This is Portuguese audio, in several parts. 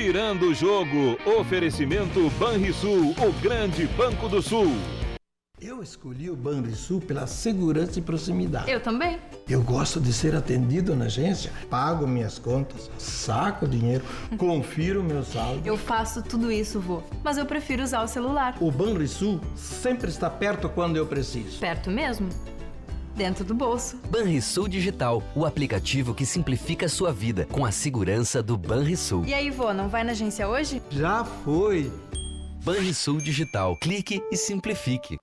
Virando o jogo, oferecimento Banrisul, o grande Banco do Sul. Eu escolhi o Banrisul pela segurança e proximidade. Eu também. Eu gosto de ser atendido na agência, pago minhas contas, saco dinheiro, confiro meu saldo. Eu faço tudo isso, vô, mas eu prefiro usar o celular. O Banrisul sempre está perto quando eu preciso. Perto mesmo? Dentro do bolso. Banrisul Digital, o aplicativo que simplifica a sua vida com a segurança do Banrisul. E aí, vô, não vai na agência hoje? Já foi. Banrisul Digital, clique e simplifique.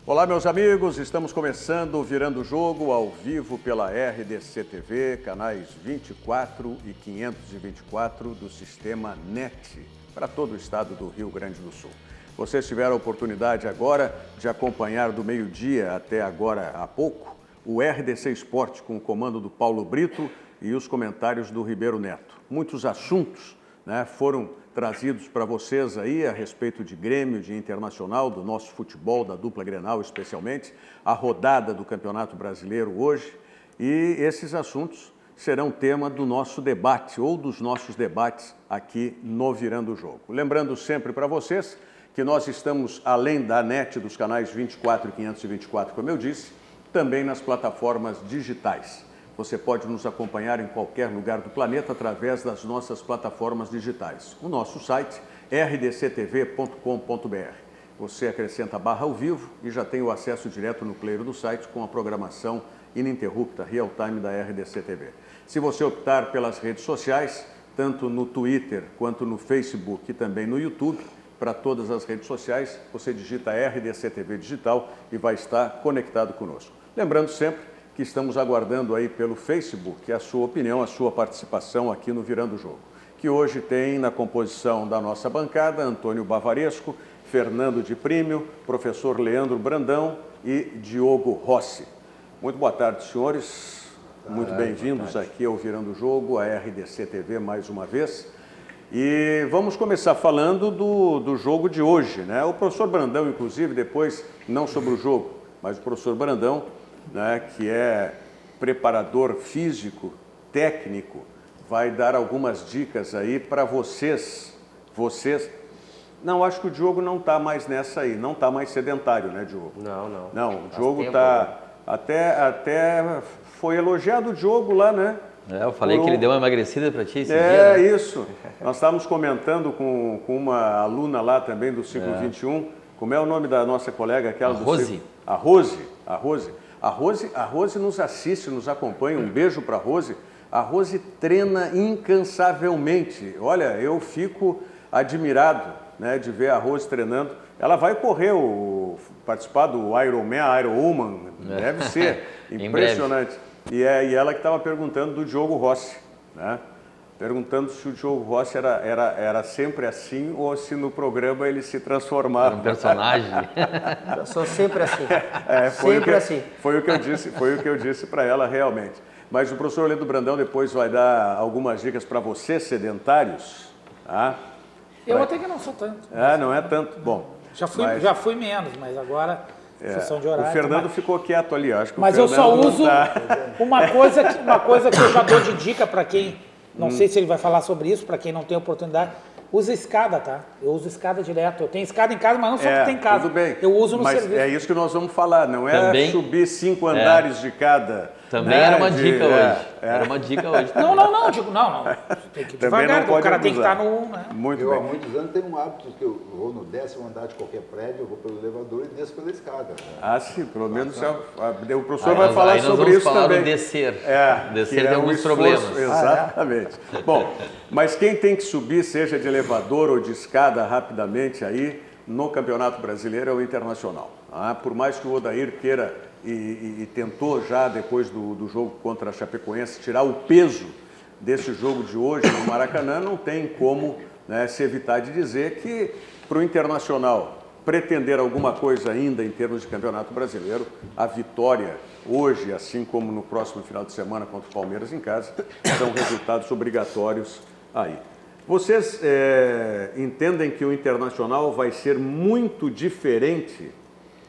Olá, meus amigos, estamos começando o Virando o Jogo ao vivo pela RDC TV, canais 24 e 524 do sistema NET, para todo o estado do Rio Grande do Sul. Vocês tiveram a oportunidade agora de acompanhar do meio-dia até agora há pouco o RDC Esporte com o comando do Paulo Brito e os comentários do Ribeiro Neto. Muitos assuntos, né, foram trazidos para vocês aí a respeito de Grêmio, de Internacional, do nosso futebol, da dupla Grenal especialmente, a rodada do Campeonato Brasileiro hoje, e esses assuntos serão tema do nosso debate ou dos nossos debates aqui no Virando o Jogo. Lembrando sempre para vocês que nós estamos, além da NET, dos canais 24 e 524, como eu disse, também nas plataformas digitais. Você pode nos acompanhar em qualquer lugar do planeta através das nossas plataformas digitais. O nosso site é rdctv.com.br. Você acrescenta a barra ao vivo e já tem o acesso direto no player do site com a programação ininterrupta, real time da RDC TV. Se você optar pelas redes sociais, tanto no Twitter quanto no Facebook e também no YouTube, para todas as redes sociais, você digita RDC TV Digital e vai estar conectado conosco. Lembrando sempre que estamos aguardando aí pelo Facebook a sua opinião, a sua participação aqui no Virando o Jogo, que hoje tem na composição da nossa bancada Antônio Bavaresco, Fernando de Prímio, professor Leandro Brandão e Diogo Rossi. Muito boa tarde, senhores. Muito bem-vindos aqui ao Virando o Jogo, a RDC TV mais uma vez. E vamos começar falando do jogo de hoje, né? O professor Brandão, inclusive, depois, não sobre o jogo, mas o professor Brandão, né, que é preparador físico, técnico, vai dar algumas dicas aí para vocês. Não, acho que o Diogo não está mais nessa aí, não está mais sedentário, né, Diogo? Não, o Diogo está... Até foi elogiado o Diogo lá, né? Eu falei que ele deu uma emagrecida para ti esse dia, né? Isso. Nós estávamos comentando com uma aluna lá também do ciclo 21. Como é o nome da nossa colega? Aquela Rose. A Rose. A Rose nos assiste, nos acompanha. Um beijo para a Rose. A Rose treina incansavelmente. Olha, eu fico admirado, né, de ver a Rose treinando. Ela vai correr, participar do Ironman, deve ser impressionante. E ela que estava perguntando do Diogo Rossi, né? Perguntando se o Diogo Rossi era sempre assim ou se no programa ele se transformava. Era um personagem. Eu sou sempre assim. Assim. Foi o que eu disse para ela realmente. Mas o professor Leandro Brandão depois vai dar algumas dicas para vocês sedentários. Tá? Eu até que não sou tanto. Não é tanto. Bom. Já fui menos, mas agora, função de horário. O Fernando ficou quieto ali, acho que mas o Fernando eu só uso uma coisa que eu já dou de dica para quem, não sei se ele vai falar sobre isso, para quem não tem oportunidade. Usa escada, tá? Eu uso escada direto. Eu tenho escada em casa, mas não só que tem em casa. Tudo bem. Eu uso no mas serviço. É isso que nós vamos falar, não é Também, subir 5 andares de cada. Também era uma dica hoje. Era uma dica hoje. Não, digo, não. Tem que ir devagar, o cara tem que estar no... Né? Muito bem. Há muitos anos tenho um hábito que eu vou no 10º andar de qualquer prédio, eu vou pelo elevador e desço pela escada. Né? Sim, pelo menos o professor vai falar sobre isso também. Descer. Descer tem alguns problemas. Exatamente. Bom, mas quem tem que subir, seja de elevador ou de escada rapidamente aí, no Campeonato Brasileiro é o Internacional. Por mais que o Odair queira e tentou já, depois do jogo contra a Chapecoense, tirar o peso desse jogo de hoje no Maracanã, não tem como, né, se evitar de dizer que para o Internacional pretender alguma coisa ainda em termos de Campeonato Brasileiro, a vitória hoje, assim como no próximo final de semana contra o Palmeiras em casa, são resultados obrigatórios aí. Vocês entendem que o Internacional vai ser muito diferente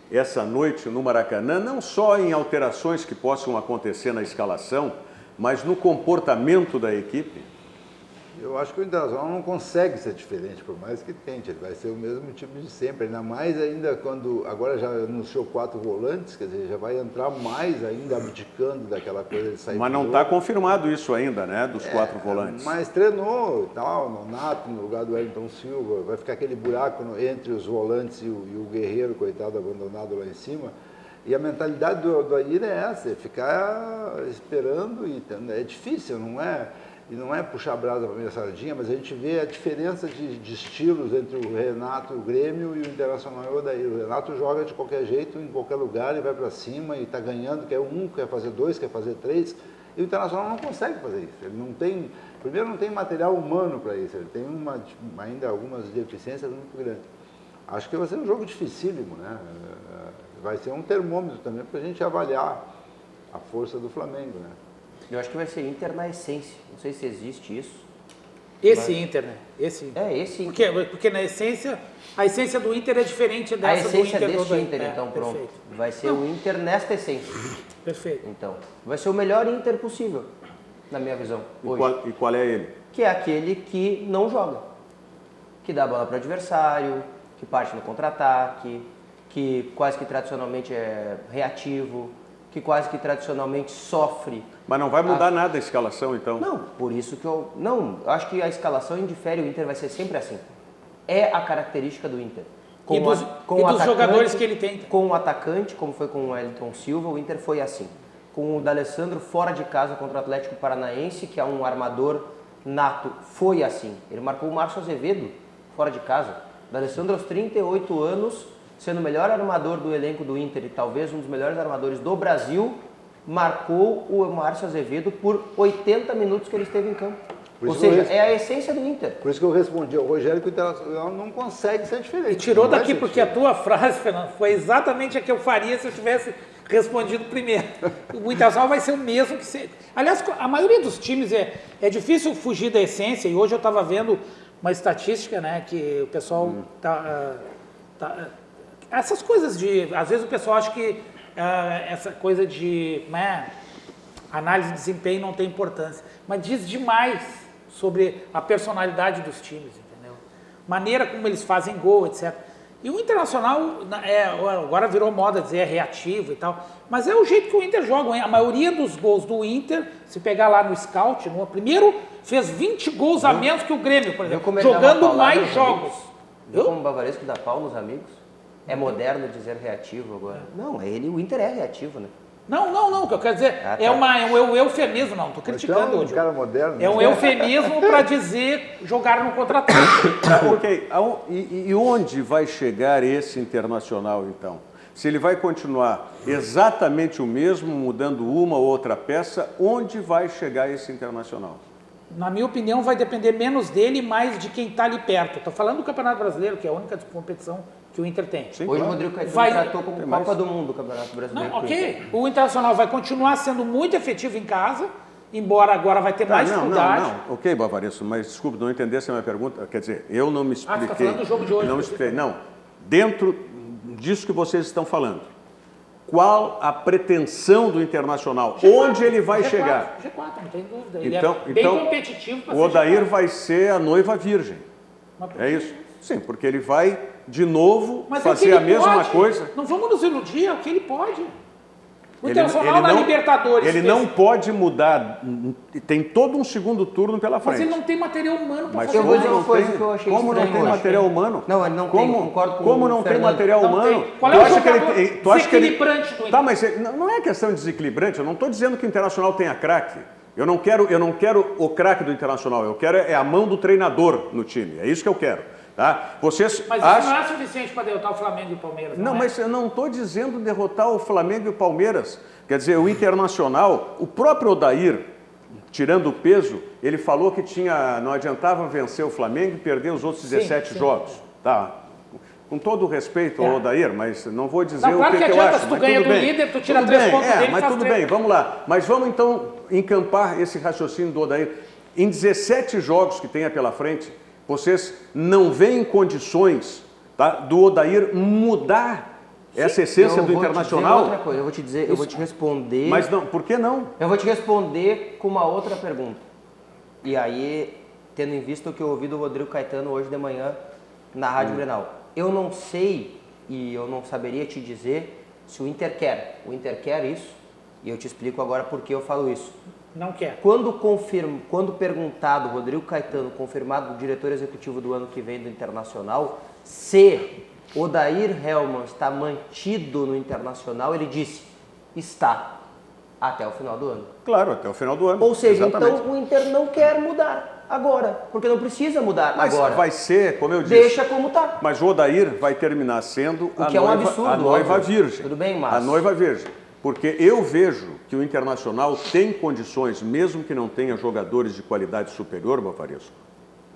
essa noite no Maracanã, não só em alterações que possam acontecer na escalação, mas no comportamento da equipe? Eu acho que o Internacional não consegue ser diferente, por mais que tente. Ele vai ser o mesmo time de sempre. Ainda mais ainda quando agora já anunciou 4 volantes, quer dizer, já vai entrar mais ainda abdicando daquela coisa de sair. Mas não está confirmado isso ainda, né? Dos 4 volantes. Mas treinou e tal, Nonato no lugar do Wellington Silva. Vai ficar aquele buraco entre os volantes e o Guerreiro, coitado, abandonado lá em cima. E a mentalidade do Odair é essa, é ficar esperando. E é difícil, não é? E não é puxar brasa para a minha sardinha, mas a gente vê a diferença de estilos entre o Renato, o Grêmio e o Internacional e o Odair. O Renato joga de qualquer jeito, em qualquer lugar, e vai para cima e está ganhando, quer 1, quer fazer 2, quer fazer 3. E o Internacional não consegue fazer isso. Ele não tem, primeiro não tem material humano para isso, ele tem ainda algumas deficiências muito grandes. Acho que vai ser um jogo dificílimo, né? Vai ser um termômetro também para a gente avaliar a força do Flamengo, né? Eu acho que vai ser Inter na essência. Não sei se existe isso. Esse Inter, né? Esse Inter. Esse Inter. Porque na essência, a essência do Inter é diferente dessa do Inter. A essência deste Inter, então, pronto. Perfeito. Vai ser o Inter nesta essência. Perfeito. Então, vai ser o melhor Inter possível, na minha visão. E qual é ele? Que é aquele que não joga. Que dá a bola para o adversário, que parte no contra-ataque, que quase que tradicionalmente é reativo, que quase que tradicionalmente sofre. Mas não vai mudar nada a escalação, então? Não, por isso que eu... Não, eu acho que a escalação indifere, o Inter vai ser sempre assim. É a característica do Inter. E dos jogadores que ele tem. Com o atacante, como foi com o Wellington Silva, o Inter foi assim. Com o D'Alessandro fora de casa contra o Atlético Paranaense, que é um armador nato, foi assim. Ele marcou o Márcio Azevedo fora de casa. O D'Alessandro aos 38 anos, sendo o melhor armador do elenco do Inter e talvez um dos melhores armadores do Brasil, marcou o Márcio Azevedo por 80 minutos que ele esteve em campo. Ou seja, é a essência do Inter. Por isso que eu respondi ao Rogério que o Internacional não consegue ser diferente. E tirou daqui porque a tua frase, Fernando, foi exatamente a que eu faria se eu tivesse respondido primeiro. O Internacional vai ser o mesmo que ser. Aliás, a maioria dos times é difícil fugir da essência, e hoje eu estava vendo uma estatística, né, que o pessoal essas coisas de... Às vezes o pessoal acha que essa coisa de análise de desempenho não tem importância, mas diz demais sobre a personalidade dos times, entendeu? Maneira como eles fazem gol, etc. E o Internacional, agora virou moda dizer reativo e tal, mas é o jeito que o Inter joga. A maioria dos gols do Inter, se pegar lá no Scout, no primeiro, fez 20 gols a menos que o Grêmio, por exemplo, jogando mais jogos. Viu como o Bavaresco dá pau nos amigos? É moderno dizer reativo agora. Não, o Inter é reativo, né? Não, o que eu quero dizer é um eufemismo, não, estou criticando então, um cara moderno, é um eufemismo para dizer jogar no contra-ataque. Ok, e onde vai chegar esse Internacional, então? Se ele vai continuar exatamente o mesmo, mudando uma ou outra peça, onde vai chegar esse Internacional? Na minha opinião, vai depender menos dele e mais de quem está ali perto. Estou falando do Campeonato Brasileiro, que é a única competição que o Inter tem. Sim, hoje claro. o Rodrigo Caetano tratou como Copa do Mundo o Campeonato Brasileiro. Não, ok. O Internacional vai continuar sendo muito efetivo em casa, embora agora vai ter mais dificuldade. Não. Ok, Bavaresco, mas desculpe, não entendesse a minha pergunta. Quer dizer, eu não me expliquei. Você está falando do jogo de hoje. Não me expliquei. Não, dentro disso que vocês estão falando, qual a pretensão do Internacional? G4, onde ele vai chegar? G4, não tem dúvida. Ele Então, é bem competitivo para ser o Odair G4. vai ser a noiva virgem. É isso? Sim, porque ele vai de novo fazer a mesma coisa. Não vamos nos iludir, é o que ele pode. O Internacional na Libertadores. Ele não pode mudar, tem todo um segundo turno pela frente. Mas ele não tem material humano para fazer eu vou dizer uma coisa que eu achei como estranho. Como não tem material humano? Não, ele não tem, concordo com como o não Fernando. tem material Não humano? tem. Qual é o jogador desequilibrante do Inter? Tá, mas não é questão de desequilibrante, eu não estou dizendo que o Internacional tenha craque. Eu não quero o craque do Internacional, eu quero a mão do treinador no time, é isso que eu quero. Tá? Vocês mas isso não é suficiente para derrotar o Flamengo e o Palmeiras. Não, mas eu não estou dizendo derrotar o Flamengo e o Palmeiras. Quer dizer, o Internacional, o próprio Odair, tirando o peso, ele falou que não adiantava vencer o Flamengo e perder os outros 17 jogos. Tá. Com todo o respeito ao Odair, mas não vou dizer o que eu acho. Se tu ganha do líder, tu tira 3 pontos dele, mas tudo bem, vamos lá. Mas vamos então encampar esse raciocínio do Odair. Em 17 jogos que tenha pela frente, vocês não veem condições, tá, do Odair mudar essa essência do Internacional? Outra coisa, eu vou te dizer, eu vou te responder. Mas não, por que não? Eu vou te responder com uma outra pergunta. E aí tendo em vista o que eu ouvi do Rodrigo Caetano hoje de manhã na Rádio Grenal. Eu não sei e eu não saberia te dizer se o Inter quer. O Inter quer isso e eu te explico agora por que eu falo isso. Não quer. Quando perguntado, Rodrigo Caetano, confirmado o diretor executivo do ano que vem do Internacional, se Odair Hellmann está mantido no Internacional, ele disse, está. Até o final do ano. Claro, até o final do ano. Ou seja, exatamente. então o Inter não quer mudar agora, porque não precisa mudar Mas agora. vai ser, como eu disse... Deixa como está. Mas o Odair vai terminar sendo O que é um absurdo, a noiva óbvio. virgem. Tudo bem, mas... A noiva virgem. Porque eu vejo que o Internacional tem condições, mesmo que não tenha jogadores de qualidade superior, Bavaresco,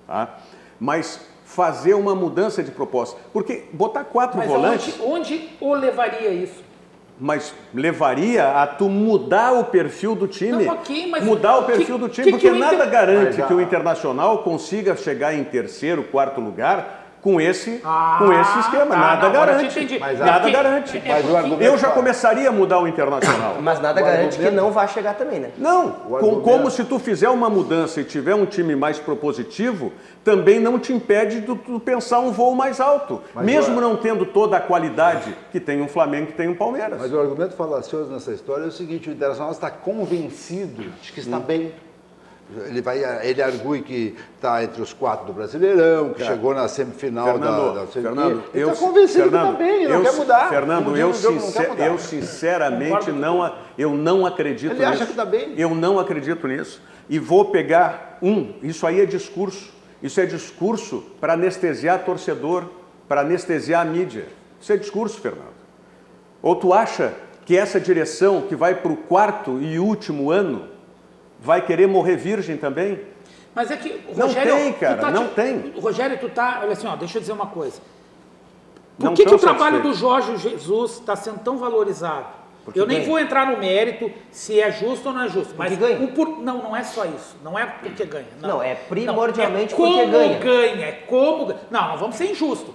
tá? Mas fazer uma mudança de proposta. Porque botar 4 volantes... Onde o levaria isso? Mas levaria a tu mudar o perfil do time. Não, ok, mas mudar o perfil do time, porque o Inter... nada garante que o Internacional consiga chegar em 3º, 4º lugar com esse esquema. Nada garante. Nada garante. Eu já começaria a mudar o Internacional. Mas nada garante que não vá chegar também, né? Não, como se tu fizer uma mudança e tiver um time mais propositivo, também não te impede de tu pensar um voo mais alto. Mesmo não tendo toda a qualidade que tem um Flamengo, que tem um Palmeiras. Mas o argumento falacioso nessa história é o seguinte, o Internacional está convencido de que está bem. Ele argue que está entre os 4 do Brasileirão, que chegou na semifinal da Fernando, ele está convencido que está bem, ele não quer mudar. Fernando, eu sinceramente não acredito nisso. Ele acha que está bem. Eu não acredito nisso. E vou pegar isso aí é discurso. Isso é discurso para anestesiar torcedor, para anestesiar a mídia. Isso é discurso, Fernando. Ou tu acha que essa direção que vai para o 4º e último ano vai querer morrer virgem também? Mas é que, Rogério... Não tem, cara, não tem. Rogério, olha assim, deixa eu dizer uma coisa. Por que o trabalho do Jorge Jesus está sendo tão valorizado? Eu nem vou entrar no mérito se é justo ou não é justo. Mas ganha. Não é só isso. Não é porque ganha. Não, é primordialmente porque ganha. É como ganha. Não vamos ser injustos.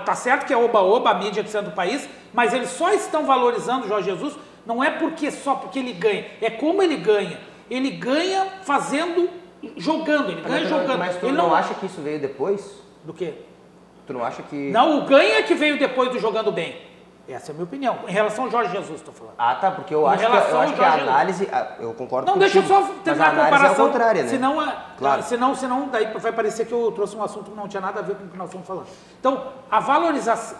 Tá certo que é oba-oba, a mídia do centro do país, mas eles só estão valorizando o Jorge Jesus, não é só porque ele ganha, é como ele ganha. Ele ganha jogando, ele ganha jogando. Mas tu não acha que isso veio depois? Do quê? Tu não acha que... Não, o ganha que veio depois do jogando bem. Essa é a minha opinião. Em relação ao Jorge Jesus, estou falando. Ah, tá, porque eu acho que a análise... Eu concordo não, contigo. Deixa eu só terminar a comparação. É contrária, né? Senão, daí vai parecer que eu trouxe um assunto que não tinha nada a ver com o que nós estamos falando. Então, a valorização...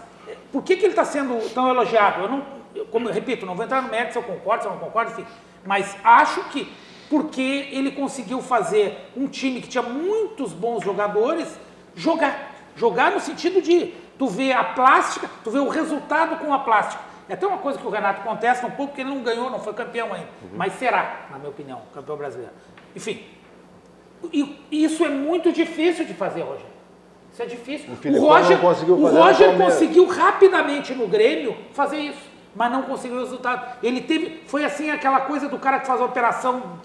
Por que ele está sendo tão elogiado? Como eu repito, não vou entrar no mérito se eu concordo, se eu não concordo, enfim. Mas acho que porque ele conseguiu fazer um time que tinha muitos bons jogadores jogar no sentido de tu ver a plástica, tu ver o resultado com a plástica. É até uma coisa que o Renato contesta um pouco, porque ele não ganhou, não foi campeão ainda, mas será, na minha opinião, campeão brasileiro. Enfim, isso é muito difícil de fazer, Rogério. Isso é difícil. O Roger conseguiu rapidamente no Grêmio fazer isso, mas não conseguiu o resultado. Foi assim aquela coisa do cara que faz a operação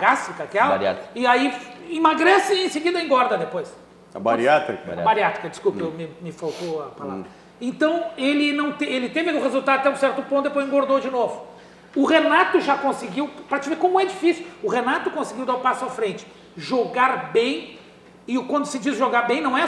gástrica, Bariátrica. E aí emagrece e em seguida engorda depois. A bariátrica? A bariátrica, desculpa, me faltou a palavra. Então, ele teve o resultado até um certo ponto, depois engordou de novo. O Renato já conseguiu, para te ver como é difícil, o Renato conseguiu dar o passo à frente, jogar bem, e quando se diz jogar bem, não é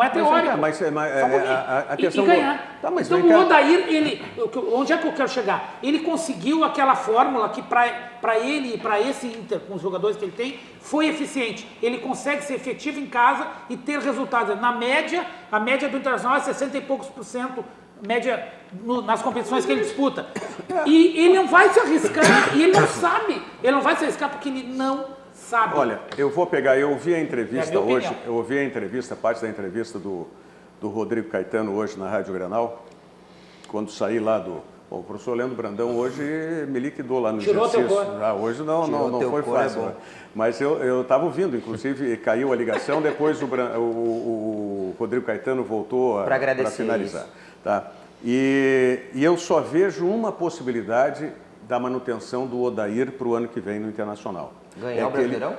teórico. Mas a questão e ganhar. Tá, mas então o Odair, onde é que eu quero chegar? Ele conseguiu aquela fórmula que para ele e para esse Inter, com os jogadores que ele tem, foi eficiente. Ele consegue ser efetivo em casa e ter resultados. Na média, a média do Internacional é 60 e poucos %, média nas competições que ele disputa. E ele não vai se arriscar, e ele não sabe. Ele não vai se arriscar porque ele não sabe. Olha, eu ouvi a entrevista hoje, parte da entrevista do Rodrigo Caetano hoje na Rádio Grenal, quando saí lá o professor Leandro Brandão hoje me liquidou lá no exercício. Hoje não foi fácil. Mas eu estava ouvindo, inclusive caiu a ligação, depois o Rodrigo Caetano voltou para finalizar. Tá? E eu só vejo uma possibilidade da manutenção do Odair para o ano que vem no Internacional. Ganhar o Brasileirão?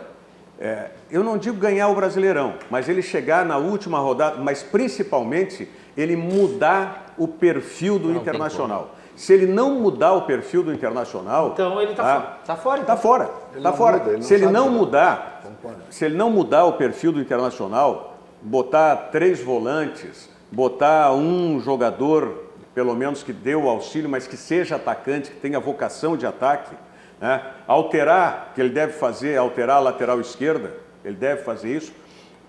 Eu não digo ganhar o Brasileirão, mas ele chegar na última rodada, mas principalmente ele mudar o perfil do Internacional. Se ele não mudar o perfil do Internacional... Então ele está fora. Está fora. Se ele não mudar, se ele não mudar o perfil do Internacional, botar 3 volantes, botar um jogador, pelo menos que dê o auxílio, mas que seja atacante, que tenha vocação de ataque, né? Alterar, que ele deve fazer, alterar a lateral esquerda, ele deve fazer isso.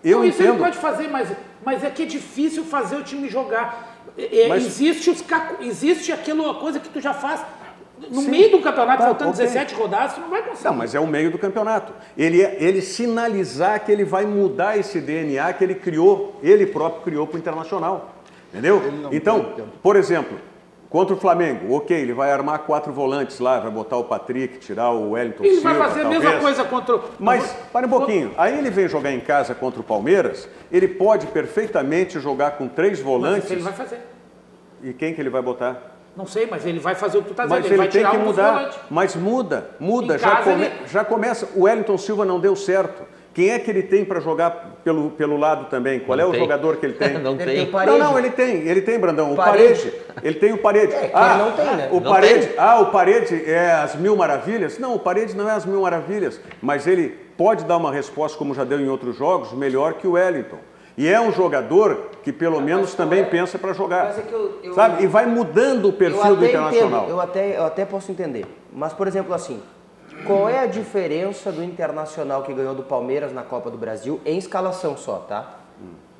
Eu Isso entendo. ele pode fazer, mas é que é difícil fazer o time jogar. Mas- Existe aquela coisa que tu já faz no meio do campeonato, faltando 17 rodadas, tu não vai conseguir. Não, mas é o meio do campeonato. Ele sinalizar que ele vai mudar esse DNA que ele criou, ele próprio criou para o Internacional. Entendeu? Então, por exemplo, contra o Flamengo, ok, ele vai armar 4 volantes lá, vai botar o Patrick, tirar o Wellington Ele Silva, vai fazer a mesma talvez. coisa contra o... Mas, para um pouquinho, aí ele vem jogar em casa contra o Palmeiras, ele pode perfeitamente jogar com 3 Mas volantes. isso ele vai fazer. E quem que ele vai botar? Não sei, mas ele vai fazer o que tu tá dizendo. Mas Ele vai ele tem tirar que um dos mudar. volantes. Mas muda. Em Já, casa ele- já começa. O Wellington Silva não deu certo. Quem é que ele tem para jogar pelo lado também? Qual é o tem. jogador que ele tem? Não Ele tem. tem Parede. Não, ele tem, Brandão, o Parede. Parede. Ele tem o Parede. É, que ele não tem, né? O Não Parede, tem. o Parede é as 1000 maravilhas? Não, o Parede não é as 1000 maravilhas, mas ele pode dar uma resposta, como já deu em outros jogos, melhor que o Wellington. E é um jogador que pelo menos também pensa para jogar. Mas é que eu- sabe? E vai mudando o perfil do Internacional. Entendo, eu até posso entender. Mas, por exemplo, assim, qual é a diferença do Internacional que ganhou do Palmeiras na Copa do Brasil em escalação só, tá?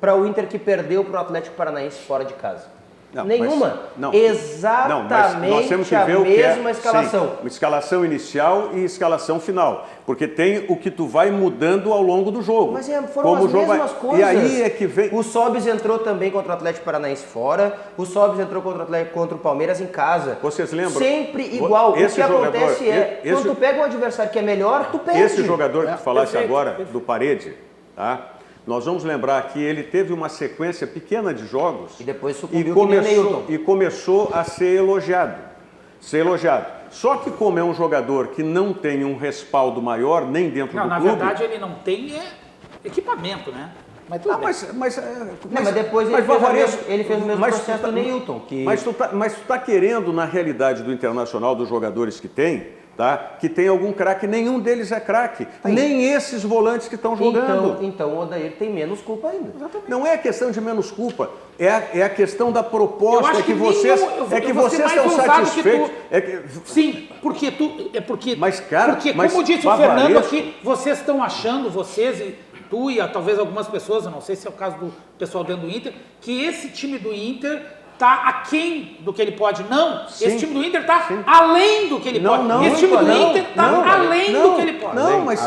Para o Inter que perdeu para o Atlético Paranaense fora de casa? Não, Nenhuma. mas- não. Exatamente Não, mas nós temos que a ver o que é, mesma escalação. sim, escalação inicial e escalação final. Porque tem o que tu vai mudando ao longo do jogo. Mas foram Como as o jogo mesmas vai... coisas. E aí é que vem... O Sobis entrou também contra o Atlético Paranaense fora, o Sobis entrou contra o Palmeiras em casa. Vocês lembram? Sempre igual. Esse o que jogador- acontece é, esse- quando tu pega um adversário que é melhor, tu perde. Esse jogador que tu falaste perfeito, agora, perfeito. do Parede, tá? Nós vamos lembrar que ele teve uma sequência pequena de jogos E depois sucumbiu que nem o Neilton. e começou a ser elogiado. Só que como é um jogador que não tem um respaldo maior, nem dentro Não, do na clube... verdade ele não tem equipamento, né? Mas tudo Ah, bem. Mas depois ele fez o mesmo processo do Neilton. Mas tu tá querendo, na realidade do Internacional, dos jogadores que tem, tá? Que tem algum craque, nenhum deles é craque. Nem esses volantes que estão jogando. Então o Odair tem menos culpa ainda. Não é questão de menos culpa, é a questão da proposta, Eu acho que vocês, nenhum- eu- é que eu vou ser vocês mais estão ousado que satisfeitos. tu. É que, Sim, porque Mas, cara, porque mas como disse o Bavaresco- Fernando aqui, vocês estão achando, vocês e tu e talvez algumas pessoas, eu não sei se é o caso do pessoal dentro do Inter, que esse time do Inter tá aquém do que ele pode. Não, Sim. esse time do Inter tá além do que ele Não, pode. não, esse time do não, Inter tá não, além não, do que ele pode. Não, mas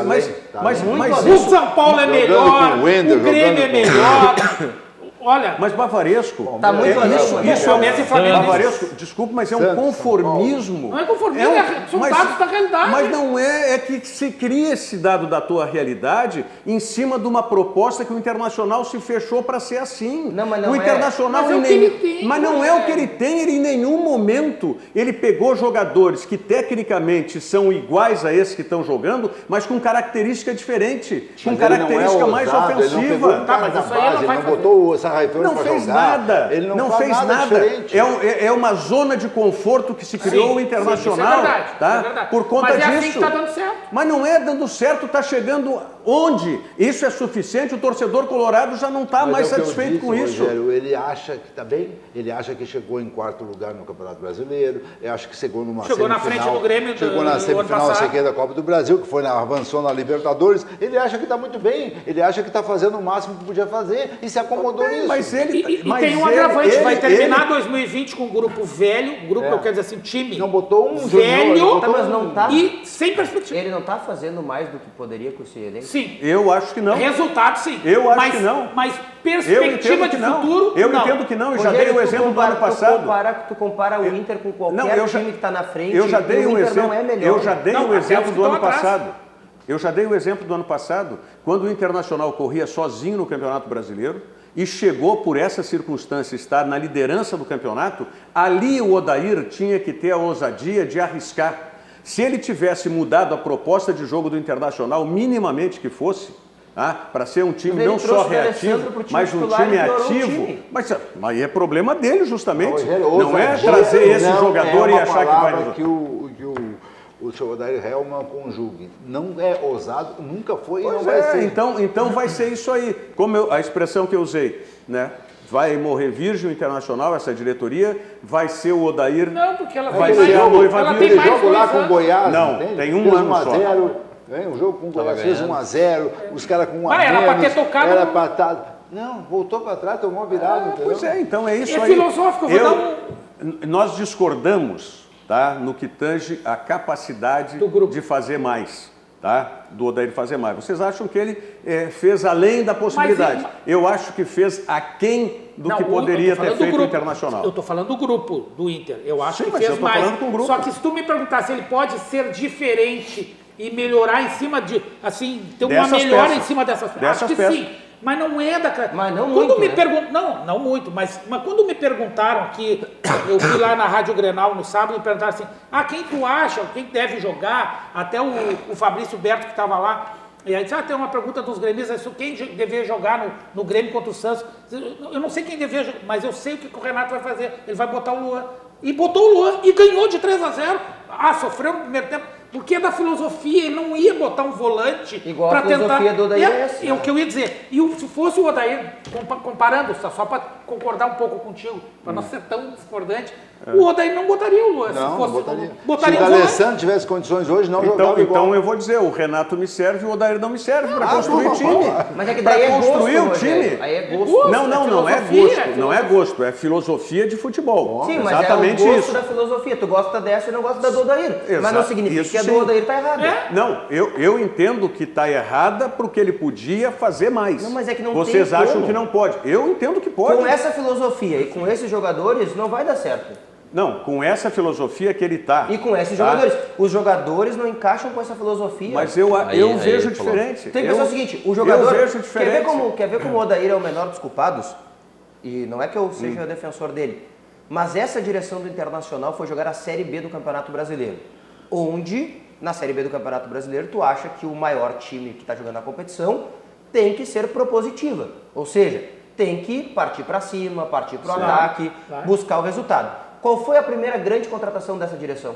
O São Paulo é melhor, com o Wender, o Grêmio é jogando com- melhor. Olha, Mas Bavaresco, Tá muito além, isso Palmeiras e Flamengo. Bavaresco, desculpe, mas é um Santos, conformismo. Não é conformismo, são dados da realidade. Mas não é que se cria esse dado da tua realidade em cima de uma proposta que o Internacional se fechou para ser assim. Não, mas não o é. Internacional Mas é em o que ele tem, mas não é o que ele tem, ele em nenhum momento ele pegou jogadores que tecnicamente são iguais a esses que estão jogando, mas com característica diferente, com Mas ele não é característica mais ousado, ele não pegou ofensiva. o cara mas da isso aí ele não base, vai ele não fazer. botou o Sarraifano Não pra fez jogar. nada, Ele não fez faz nada diferente. É uma zona de conforto que se criou Sim, o Internacional, sim, isso é verdade, tá? isso é verdade. Por conta Mas é disso. assim que tá dando certo. Mas não é dando certo, tá chegando onde? Isso é suficiente, o torcedor colorado já não está Mas mais é o que eu satisfeito disse, com isso. Rogério, ele acha que está bem, ele acha que chegou em 4º lugar no Campeonato Brasileiro, ele acha que chegou numa Chegou na semifinal, frente do Grêmio chegou na do semifinal ano passado. sequer da Copa do Brasil, que avançou na Libertadores, ele acha que está muito bem, ele acha que está fazendo o máximo que podia fazer e se acomodou nisso. Mas ele, E mas tem um ele- agravante, vai ele- terminar 2020 com um grupo velho, grupo, eu quero dizer assim, time Não botou um velho junior, Tá, mas não tá. e sem perspectiva. Ele não tá fazendo mais do que poderia com esse elenco? Sim, Eu acho que não. resultado sim. Eu acho mas, que não. Mas Eu perspectiva entendo de que não. futuro, Eu não. entendo que não, eu já Rogério, dei o tu exemplo do compara- ano passado. Tu compara o Inter com qualquer Não, eu já- time que está na frente. Eu já e dei o um Inter exemplo. não é melhor. Eu já dei Não, um até exemplo os que do ano estão atrás. passado. Eu já dei o exemplo do ano passado, quando o Internacional corria sozinho no Campeonato Brasileiro e chegou por essa circunstância estar na liderança do campeonato, ali o Odair tinha que ter a ousadia de arriscar. Se ele tivesse mudado a proposta de jogo do Internacional, minimamente que fosse, para ser um time Mas ele não só trouxe o D'Alessandro reativo, pro time mas um titular e time piorou o ativo. time. Mas aí é problema dele, justamente. Rogério, Não é ousadia trazer esse não jogador é e uma achar que vai palavra resolver. que o seu Odair Hellmann conjugue. Não é ousado, nunca foi e não Pois vai é, ser. então vai ser isso aí. Como a expressão que eu usei, né? Vai morrer virgem o Internacional, essa diretoria, vai ser o Odair. Não, porque ela vai tem ser mais a noiva ela virgem. tem mais jogo lá 2 com o anos. Goiás, Não, entende? tem um Fez ano 1 a só. 0, o jogo com o Goiás fez 1 a 0, os caras com 1 a Mas era menos, pra ter tocado era no- pra estar... Não, voltou para trás, tomou a virada, entendeu? Pois é, então é isso É aí. filosófico, eu vou dar Nós discordamos, tá, no que tange a capacidade Do grupo. de fazer mais, tá, do Odair fazer mais. Vocês acham que ele fez além da possibilidade? Mas eu acho que fez aquém do Não, que eu poderia tô ter falando do feito o grupo. Internacional. Eu tô falando do grupo do Inter. Eu acho Sim, que mas fez eu tô mais. falando com o grupo. Só que se tu me perguntar se ele pode ser diferente e melhorar em cima de, assim, ter uma Dessas melhora peças. em cima dessas peças. Dessas Acho que peças. sim. Mas não é da... Mas não quando muito, me né? perguntam... Não muito, mas quando me perguntaram que... Eu fui lá na Rádio Grenal no sábado e me perguntaram assim, quem tu acha, quem deve jogar? Até o Fabrício Berto que estava lá. E aí disse, tem uma pergunta dos gremistas, quem deveria jogar no Grêmio contra o Santos? Eu não sei quem deveria jogar, mas eu sei o que o Renato vai fazer. Ele vai botar o Luan. E botou o Luan e ganhou de 3 a 0. Sofreu no primeiro tempo. Porque é da filosofia, ele não ia botar um volante Igual para a filosofia tentar... do Odair é essa, É o que eu ia dizer. E se fosse o Odair, comparando, só para concordar um pouco contigo, para não ser tão discordante, o Odair não botaria o Luan. Não, se fosse, botaria. botaria Se o o volante. D'Alessandro tivesse condições hoje, não jogava igual. Então eu vou dizer, o Renato me serve e o Odair não me serve para construir bom, time. bom. Mas é que Para daí é construir gosto, o time. Rogério. Aí é gosto. gosto. Não é filosofia, gosto, não é gosto, é filosofia de futebol. Sim, mas Exatamente é o gosto isso. da filosofia. Tu gosta dessa e não gosta da do Odair. Mas não Exato. significa Isso que a sim. do Odair tá errada. Não, eu entendo que está errada porque ele podia fazer mais. Não, mas é que não Vocês tem acham como. que não pode. Eu entendo que pode. Com essa filosofia e com esses jogadores, não vai dar certo. Não, com essa filosofia que ele está. E com esses jogadores. Os jogadores não encaixam com essa filosofia. Mas eu Aí vejo ele falou. diferente. Tem que pensar o seguinte, o jogador... Eu vejo diferente. Quer ver como o Odair é o menor dos culpados? E não é que eu seja defensor dele. Mas essa direção do Internacional foi jogar a Série B do Campeonato Brasileiro. Onde, na Série B do Campeonato Brasileiro, tu acha que o maior time que está jogando a competição tem que ser propositiva. Ou seja, tem que partir para cima, partir para o ataque, buscar o resultado. Qual foi a primeira grande contratação dessa direção?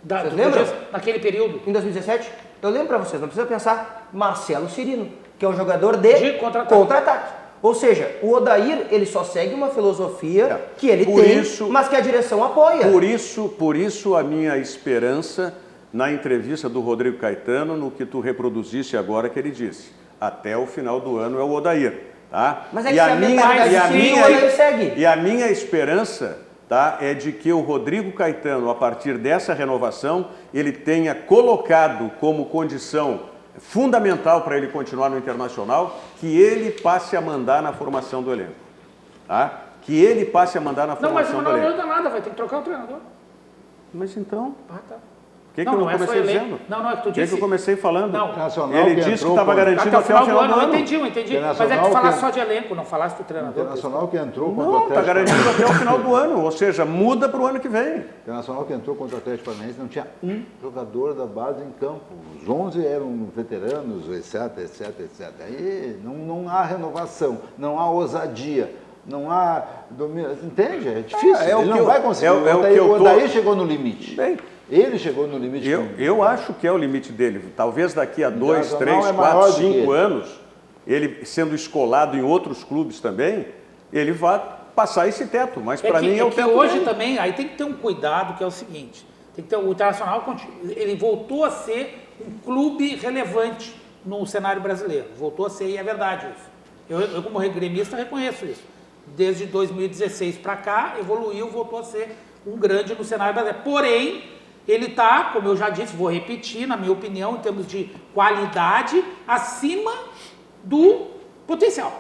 Vocês lembram? Naquele período. Em 2017? Eu lembro para vocês, não precisa pensar, Marcelo Cirino, que é um jogador de contra-ataque. Ou seja, o Odair, ele só segue uma filosofia que ele tem, mas que a direção apoia. Por isso a minha esperança na entrevista do Rodrigo Caetano, no que tu reproduziste agora, que ele disse, até o final do ano é o Odair. Tá? Mas é que o Odair segue. E a minha esperança, tá, é de que o Rodrigo Caetano, a partir dessa renovação, ele tenha colocado como condição fundamental para ele continuar no Internacional, que ele passe a mandar na formação do elenco. Tá? Que ele passe a mandar na formação do elenco. Não, mas não adianta nada, vai ter que trocar o treinador. Mas então... Tá. O que eu não comecei dizendo? Não, é que tu disse... O que eu comecei falando? Não. Ele disse que estava garantido até o final do ano. Eu entendi. Mas é que tu falaste só de elenco, não falaste do treinador. O Internacional que entrou contra o Não, Atlético... está garantido até o final do ano, ou seja, muda para o ano que vem. O Internacional que entrou contra o Atlético Paranaense não tinha um jogador da base em campo. Os 11 eram veteranos, etc. Aí não há renovação, não há ousadia. Não há domínio. Entende? É difícil. Ele não vai conseguir. O Odair chegou no limite. Bem, ele chegou no limite. Eu acho que é o limite dele. Talvez daqui a 2, 3, 4, 5 anos, ele sendo escolado em outros clubes também, ele vai passar esse teto. Mas para mim é o teto hoje dele. também, aí tem que ter um cuidado, que é o seguinte. Tem que ter, o Internacional, ele voltou a ser um clube relevante no cenário brasileiro. Voltou a ser, e é verdade isso. Eu como gremista, reconheço isso. Desde 2016 para cá, evoluiu, voltou a ser um grande no cenário brasileiro. Porém, ele está, como eu já disse, vou repetir, na minha opinião, em termos de qualidade, acima do potencial.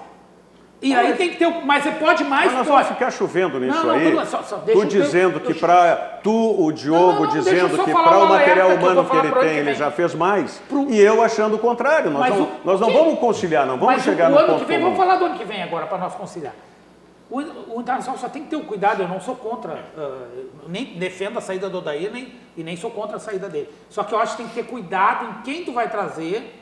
E aí tem que ter, mas você pode mais... Mas nós vamos ficar chovendo nisso aí. Tu dizendo que para o Diogo, dizendo que para o material humano que ele tem, ele já fez mais, e eu achando o contrário. Nós não vamos conciliar, não vamos chegar no ponto comum. Vamos falar do ano que vem agora, para nós conciliar. O Internacional só tem que ter um cuidado, eu não sou contra, nem defendo a saída do Odair, e nem sou contra a saída dele. Só que eu acho que tem que ter cuidado em quem tu vai trazer,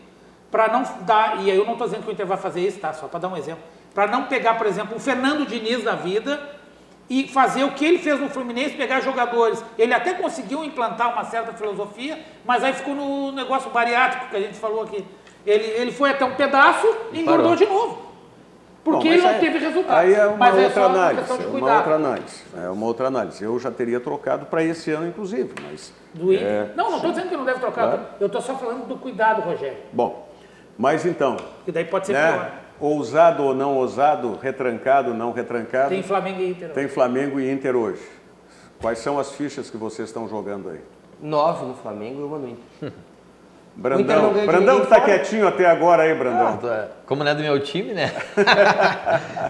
para não dar, e aí eu não estou dizendo que o Inter vai fazer isso, tá? Só para dar um exemplo, para não pegar, por exemplo, o Fernando Diniz da vida e fazer o que ele fez no Fluminense, pegar jogadores. Ele até conseguiu implantar uma certa filosofia, mas aí ficou no negócio bariátrico que a gente falou aqui. Ele foi até um pedaço e engordou de novo. Porque ele não teve resultado. Aí é uma mas outra é só análise. uma questão de É cuidado. uma outra análise. É uma outra análise. Eu já teria trocado para esse ano, inclusive. Mas, Do Inter? Não estou dizendo que não deve trocar. Claro. Eu estou só falando do cuidado, Rogério. Bom, mas então... Que daí pode ser pior. Ousado ou não ousado, retrancado ou não retrancado... Tem Flamengo e Inter hoje. Tem Flamengo e Inter hoje. Quais são as fichas que vocês estão jogando aí? 9 no Flamengo e 1 no Inter. Brandão que tá quietinho até agora aí, Brandão. Como não é do meu time, né?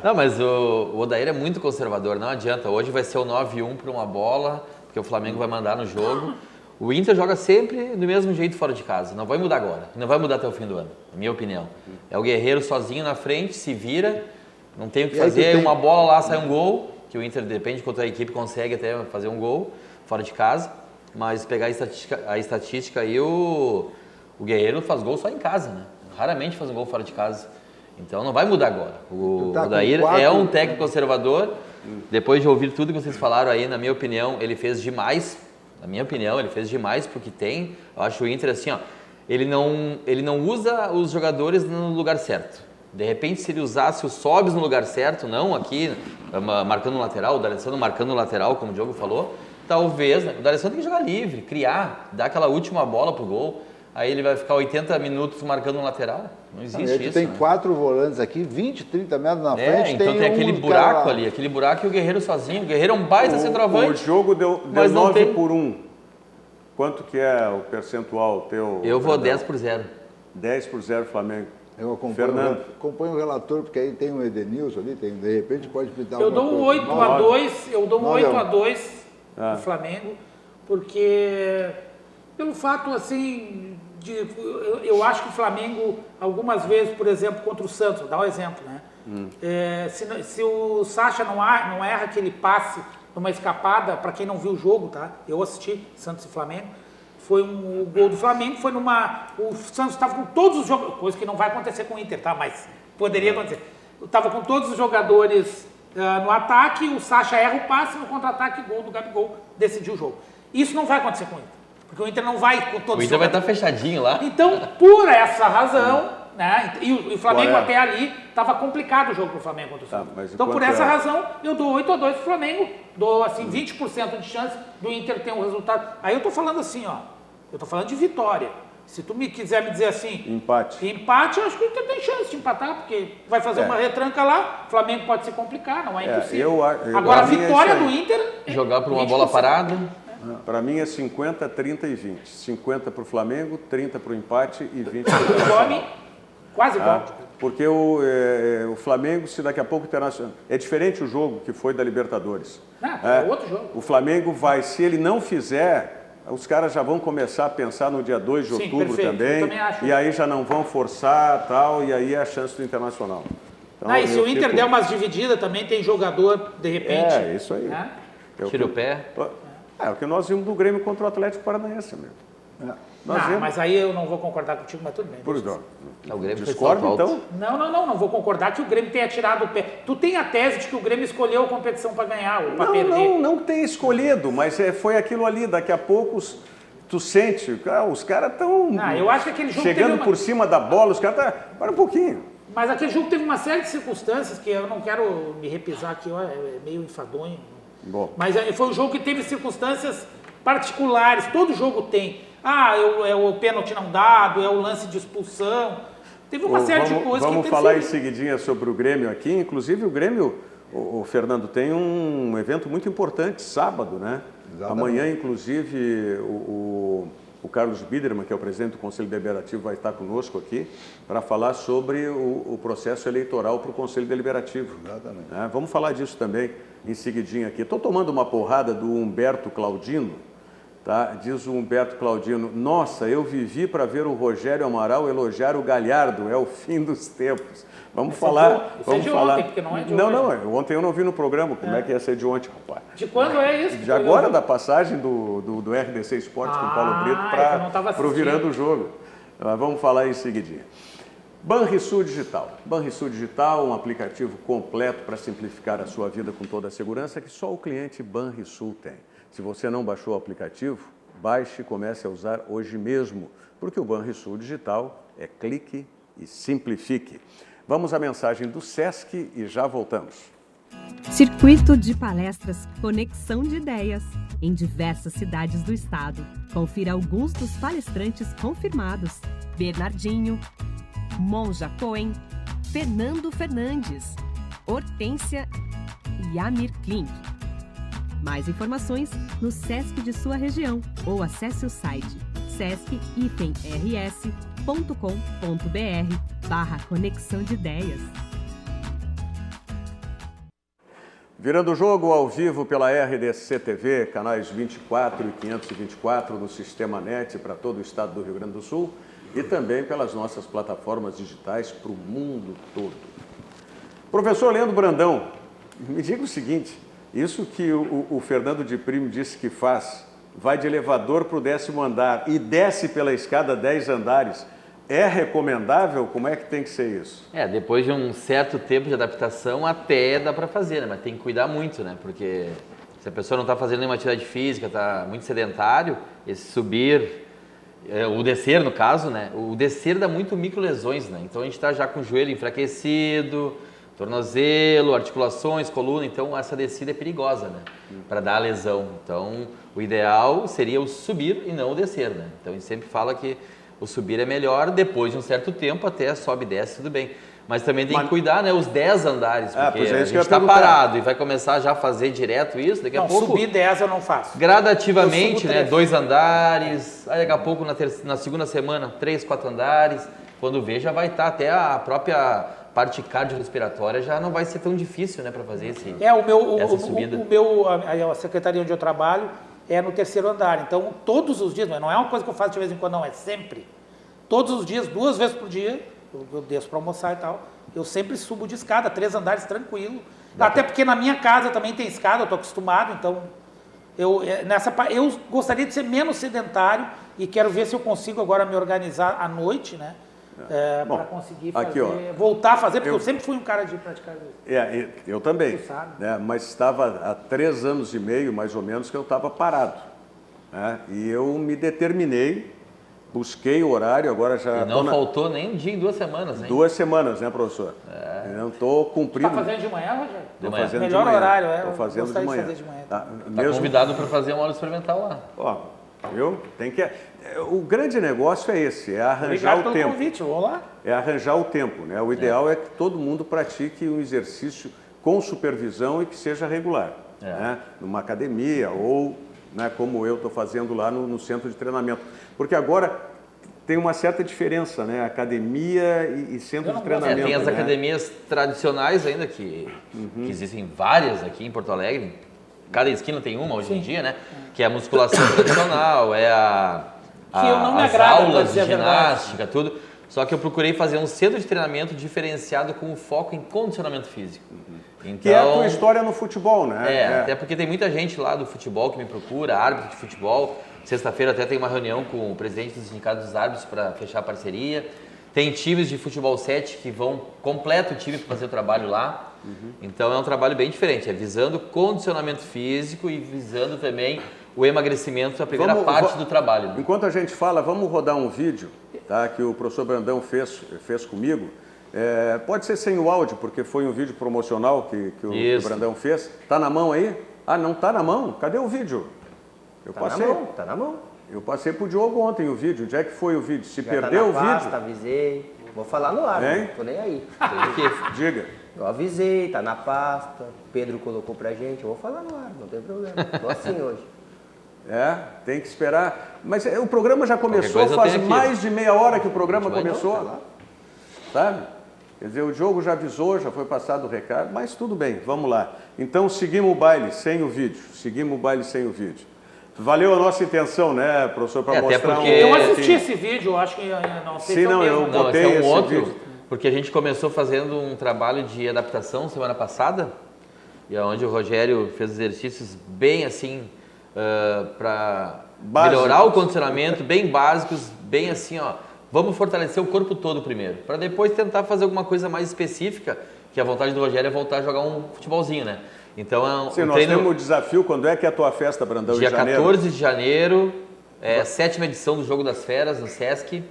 Não, mas o Odair é muito conservador, não adianta. Hoje vai ser o 9-1 por uma bola, porque o Flamengo vai mandar no jogo. O Inter joga sempre do mesmo jeito fora de casa, não vai mudar agora, não vai mudar até o fim do ano, na minha opinião. É o Guerreiro sozinho na frente, se vira, não tem o que fazer, uma bola lá sai um gol, que o Inter, depende de quanto a equipe consegue até fazer um gol fora de casa, mas pegar a estatística aí, o Guerreiro faz gol só em casa, né? Raramente faz um gol fora de casa. Então não vai mudar agora. O Odair é um técnico conservador. Depois de ouvir tudo que vocês falaram aí, na minha opinião, ele fez demais. Na minha opinião, ele fez demais porque tem. Eu acho o Inter assim, ó. Ele não usa os jogadores no lugar certo. De repente, se ele usasse os Sobs no lugar certo, não aqui, marcando o lateral, o D'Alessandro marcando o lateral, como o Diogo falou, talvez, né? O D'Alessandro tem que jogar livre, criar, dar aquela última bola pro gol. Aí ele vai ficar 80 minutos marcando um lateral. Não existe isso. Tem 4 volantes aqui, 20, 30 metros na frente. Então tem aquele buraco ali, aquele buraco e o Guerreiro sozinho. O Guerreiro é um baita centroavante. O jogo deu 9-1. Quanto que é o percentual teu? Eu vou 10-0. 10-0 Flamengo. Eu acompanho o relator, porque aí tem o Edenilson ali, de repente pode pintar eu dou um 8-2, eu dou um 8-2 no Flamengo, porque pelo fato assim eu acho que o Flamengo algumas vezes, por exemplo, contra o Santos, dá um exemplo, né? Se o Sacha não erra aquele passe numa escapada, para quem não viu o jogo, tá? Eu assisti Santos e Flamengo. Foi o gol do Flamengo, foi o Santos estava com todos os jogadores, coisa que não vai acontecer com o Inter, tá? Mas poderia acontecer. Estava com todos os jogadores no ataque, o Sacha erra o passe, no contra-ataque, gol do Gabigol, decidiu o jogo. Isso não vai acontecer com o Inter, porque o Inter não vai com todos os jogadores. O Inter vai estar fechadinho lá. Então, por essa razão, né? E o Flamengo até ali, estava complicado o jogo para o Flamengo contra o Santos. Então, por essa razão, eu dou 8-2 para o Flamengo, dou assim 20% de chance do Inter ter um resultado. Aí eu estou falando assim, ó, eu estou falando de vitória. Se tu quiser me dizer assim... Empate, eu acho que o Inter tem chance de empatar, porque vai fazer uma retranca lá, o Flamengo pode se complicar, não é impossível. Agora, a vitória do Inter... Jogar por uma bola parada... Para mim é 50, 30 e 20. 50 para o Flamengo, 30 para o empate e 20 para o Internacional. Quase igual. Porque o Flamengo, se daqui a pouco o Internacional... É diferente o jogo que foi da Libertadores. É outro jogo. O Flamengo vai, se ele não fizer... Os caras já vão começar a pensar no dia 2 de outubro também. E aí já não vão forçar tal, e aí é a chance do Internacional. Então, e se o Inter der umas divididas, também tem jogador, de repente... É, isso aí. Tira o pé. É o que nós vimos do Grêmio contra o Atlético Paranaense mesmo. Mas aí eu não vou concordar contigo, mas tudo bem. O Grêmio discorda, então? Não vou concordar que o Grêmio tenha tirado o pé. Tu tem a tese de que o Grêmio escolheu a competição para ganhar ou para perder? Não tem escolhido, mas foi aquilo ali. Daqui a pouco tu sente, os caras estão eu acho que aquele jogo chegando por cima da bola, os caras estão... Para um pouquinho. Mas aquele jogo teve uma série de circunstâncias que eu não quero me repisar aqui, é meio enfadonho. Bom. Mas foi um jogo que teve circunstâncias particulares, todo jogo tem. É o pênalti não dado, é o lance de expulsão. Teve uma série de coisas que... Vamos falar em seguidinha sobre o Grêmio aqui. Inclusive o Grêmio, o Fernando, tem um evento muito importante, sábado, né? Exatamente. Amanhã, inclusive, o Carlos Biderman, que é o presidente do Conselho Deliberativo, vai estar conosco aqui para falar sobre o processo eleitoral para o Conselho Deliberativo. Exatamente. Vamos falar disso também em seguidinha aqui. Estou tomando uma porrada do Humberto Claudino, tá? Diz o Humberto Claudino: nossa, eu vivi para ver o Rogério Amaral elogiar o Galhardo, é o fim dos tempos. Vamos falar. Vamos falar. Ontem, porque não é de hoje. Não, ontem eu não vi no programa. Como é que ia ser de ontem, rapaz? De quando é isso? De agora, da passagem do RDC Esportes com o Paulo Brito para o Virando o Jogo. Mas vamos falar em seguidinha. Banrisul Digital. Banrisul Digital, um aplicativo completo para simplificar a sua vida com toda a segurança que só o cliente Banrisul tem. Se você não baixou o aplicativo, baixe e comece a usar hoje mesmo, porque o Banrisul Digital é clique e simplifique. Vamos à mensagem do SESC e já voltamos. Circuito de palestras Conexão de Ideias, em diversas cidades do estado. Confira alguns dos palestrantes confirmados: Bernardinho, Monja Cohen, Fernando Fernandes, Hortência e Amir Klink. Mais informações no SESC de sua região ou acesse o site sesc-rs.com.br/conexão de ideias. Virando o jogo ao vivo pela RDC TV, canais 24 e 524 no Sistema NET para todo o estado do Rio Grande do Sul e também pelas nossas plataformas digitais para o mundo todo. Professor Leandro Brandão, me diga o seguinte, isso que o Fernando de Primo disse que faz, vai de elevador para o 10º andar e desce pela escada 10 andares, é recomendável? Como é que tem que ser isso? Depois de um certo tempo de adaptação até dá para fazer, né? Mas tem que cuidar muito, né? Porque se a pessoa não está fazendo nenhuma atividade física, está muito sedentário, esse subir, o descer no caso, né? O descer dá muito microlesões, né? Então a gente está já com o joelho enfraquecido, tornozelo, articulações, coluna, então essa descida é perigosa, né? Para dar a lesão. Então o ideal seria o subir e não o descer, né? Então a gente sempre fala que o subir é melhor, depois de um certo tempo até sobe e desce, tudo bem. Mas também tem que cuidar, né? Os 10 andares, porque a gente está parado e vai começar já a fazer direto isso, daqui a pouco... subir 10 eu não faço. Gradativamente, né? 2 andares, aí daqui a pouco na segunda semana 3, 4 andares, quando vê já vai estar até a própria parte cardiorrespiratória já não vai ser tão difícil, né? Para fazer essa subida. A secretaria onde eu trabalho é no 3º andar, então todos os dias, não é uma coisa que eu faço de vez em quando, não, é sempre. Todos os dias, 2 vezes por dia, eu desço para almoçar e tal, eu sempre subo de escada, 3 andares tranquilo, até porque na minha casa também tem escada, eu estou acostumado, então eu gostaria de ser menos sedentário e quero ver se eu consigo agora me organizar à noite, né? Para conseguir fazer, voltar a fazer, porque eu sempre fui um cara de praticar isso. Eu também, né? Mas estava há 3 anos e meio, mais ou menos, que eu estava parado. Né? E eu me determinei, busquei o horário, agora já... E não faltou nem um dia em 2 semanas, hein? 2 semanas, né, professor? Eu estou cumprindo... Está fazendo de manhã, Rogério? Estou fazendo melhor de manhã. horário, Estou fazendo de manhã. Tá convidado para fazer uma aula experimental lá. Ó, viu? Tem que... O grande negócio é esse, é arranjar o tempo. Obrigado pelo convite, vamos lá. É arranjar o tempo, né? O ideal é que todo mundo pratique um exercício com supervisão e que seja regular, né? Numa academia ou, né, como eu estou fazendo lá no centro de treinamento. Porque agora tem uma certa diferença, né? Academia e centro de treinamento. Tem as academias tradicionais ainda, que existem várias aqui em Porto Alegre. Cada esquina tem uma hoje em dia, né? Que é a musculação tradicional, as aulas de ginástica, tudo. Só que eu procurei fazer um centro de treinamento diferenciado com foco em condicionamento físico. Então, que é a tua história no futebol, né? Até porque tem muita gente lá do futebol que me procura, árbitro de futebol. Sexta-feira até tem uma reunião com o presidente do Sindicato dos Árbitros para fechar a parceria. Tem times de futebol 7 que vão completo o time para fazer o trabalho lá. Então é um trabalho bem diferente, é visando condicionamento físico e visando também o emagrecimento, a primeira parte do trabalho. Né? Enquanto a gente fala, vamos rodar um vídeo, tá, que o professor Brandão fez comigo. Pode ser sem o áudio, porque foi um vídeo promocional que o Brandão fez. Tá na mão aí? Ah, não tá na mão? Cadê o vídeo? Tá na mão. Eu passei pro Diogo ontem o vídeo. Onde é que foi o vídeo? Se já perdeu o vídeo? Avisei. Vou falar no ar, não tô nem aí. Diga. Eu avisei, tá na pasta. Pedro colocou pra gente. Eu vou falar no ar, não tem problema. Tô assim hoje. Tem que esperar. Mas o programa já começou, faz mais de meia hora que o programa começou. Sabe? Quer dizer, o Diogo já avisou, já foi passado o recado, mas tudo bem, vamos lá. Então seguimos o baile sem o vídeo. Valeu a nossa intenção, né, professor, para mostrar porque eu assisti esse vídeo, eu acho que não sei se eu botei esse outro vídeo. Porque a gente começou fazendo um trabalho de adaptação semana passada, e onde o Rogério fez exercícios bem assim, para melhorar o condicionamento, bem básicos, bem assim, ó, vamos fortalecer o corpo todo primeiro, para depois tentar fazer alguma coisa mais específica, que a vontade do Rogério é voltar a jogar um futebolzinho, né? Então, Sim, nós temos o desafio, quando é que é a tua festa, Brandão? dia em janeiro? 14 de janeiro, 7ª edição do Jogo das Feras, no Sesc,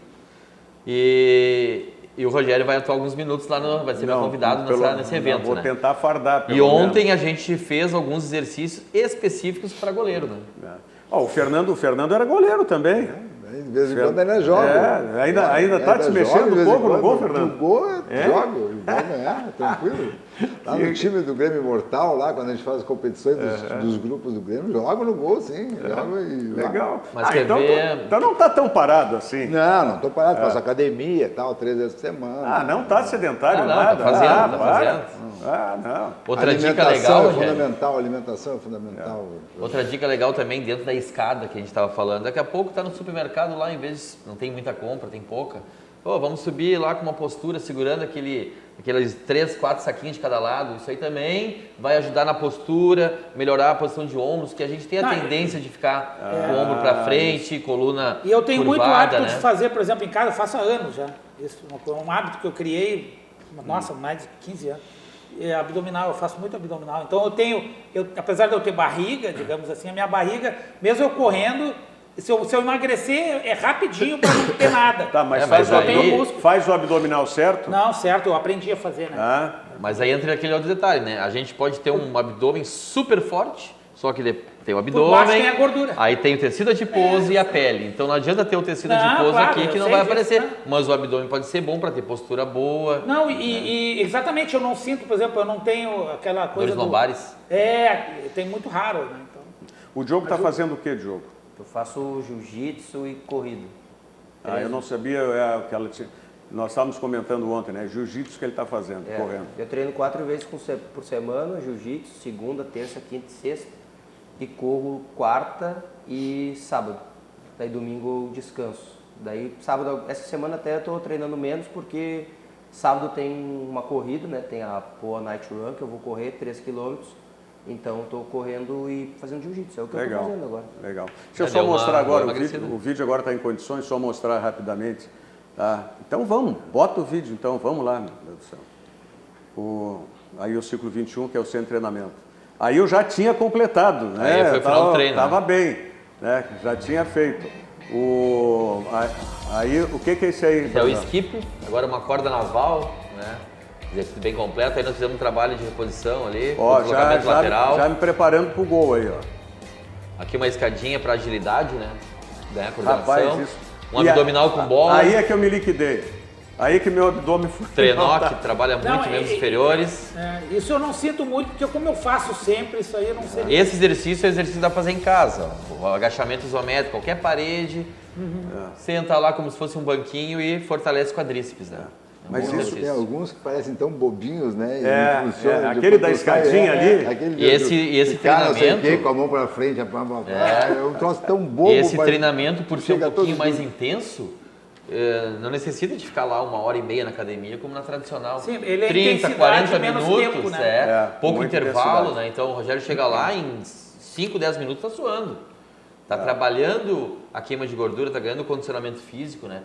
e o Rogério vai atuar alguns minutos lá, vai ser meu convidado nesse evento, vou né? tentar fardar, pelo E ontem menos. a gente fez alguns exercícios específicos para goleiro, né? Ó, o Fernando era goleiro também. De vez em quando ainda joga. Ainda tá te mexendo um pouco no gol, Fernando? No gol, jogo. Tranquilo. Lá no time do Grêmio Imortal, lá, quando a gente faz as competições dos grupos do Grêmio, joga no gol, sim. Legal. Mas quer então, ver... então não tá tão parado assim. Não tô parado. Faço academia e tal, 3 vezes por semana. Não tá sedentário não, nada. tá fazendo. Não. Outra dica legal, é Rogério. fundamental, alimentação é fundamental. Outra dica legal também, dentro da escada que a gente estava falando, daqui a pouco tá no supermercado lá, em vez de não tem muita compra, tem pouca. Vamos subir lá com uma postura, segurando aqueles 3, 4 saquinhos de cada lado. Isso aí também vai ajudar na postura, melhorar a posição de ombros, que a gente tem a tendência de ficar com o ombro para frente, coluna curvada. E eu tenho muito hábito né? de fazer, por exemplo, em casa, eu faço há anos já. Isso é um hábito que eu criei, nossa, mais de 15 anos. Abdominal, eu faço muito abdominal. Então apesar de eu ter barriga, digamos assim, a minha barriga, mesmo eu correndo, se eu emagrecer, é rapidinho para não ter nada. Tá, mas faz o abdominal certo? Não, certo, eu aprendi a fazer, né? Mas aí entra aquele outro detalhe, né? A gente pode ter um abdômen super forte, só que tem o abdômen, Por baixo tem a gordura. Aí tem o tecido adiposo e a pele. Então não adianta ter o tecido adiposo aqui que não vai aparecer. Mas o abdômen pode ser bom para ter postura boa. Não, e exatamente, eu não sinto, por exemplo, eu não tenho aquela coisa dores lombares? Tem muito raro, né? Então, o Diogo está fazendo o que, Diogo? Eu faço jiu-jitsu e corrida. Eu não sabia que ela tinha... Nós estávamos comentando ontem, né? Jiu-jitsu que ele está fazendo, correndo. Eu treino 4 vezes por semana, jiu-jitsu, segunda, terça, quinta e sexta. E corro quarta e sábado. Daí domingo eu descanso. Daí sábado, essa semana até eu estou treinando menos porque sábado tem uma corrida, né? Tem a Poa Night Run, que eu vou correr 3 km. Então estou correndo e fazendo jiu-jitsu, é o que eu estou fazendo agora. Legal. Deixa eu só mostrar agora o vídeo agora está em condições, só mostrar rapidamente. Tá? Então vamos, bota o vídeo então, vamos lá, meu Deus do céu. Aí o ciclo 21, que é o centro de treinamento. Aí eu já tinha completado, né? Aí foi o final do treino. Estava bem, né? Já tinha feito. Aí o que é isso aí? Esse é o skip, agora uma corda naval, né? Exercício bem completo, aí nós fizemos um trabalho de reposição ali, deslocamento lateral. Já me preparando para o gol aí, ó. Aqui uma escadinha para agilidade, né? Ganhar coordenação. Rapaz, isso. Um abdominal com bola. Aí é que eu me liquidei. Aí que meu abdômen foi... Trenó, que trabalha muito em membros inferiores. Isso eu não sinto muito, porque como eu faço sempre, isso aí eu não seria... Esse exercício é o exercício que dá para fazer em casa. O agachamento isométrico, qualquer parede, senta lá como se fosse um banquinho e fortalece o quadríceps, né? Mas isso tem alguns que parecem tão bobinhos, né? Aquele da escadinha ali. E esse treinamento... com a mão para frente, é um troço tão bobo. E esse treinamento, por ser um pouquinho mais intenso, não necessita de ficar lá 1h30 na academia, como na tradicional. Sim, ele é 30, 40 menos minutos, tempo, né? Pouco intervalo, né? Então o Rogério chega lá em 5, 10 minutos está suando. Está trabalhando a queima de gordura, está ganhando condicionamento físico, né?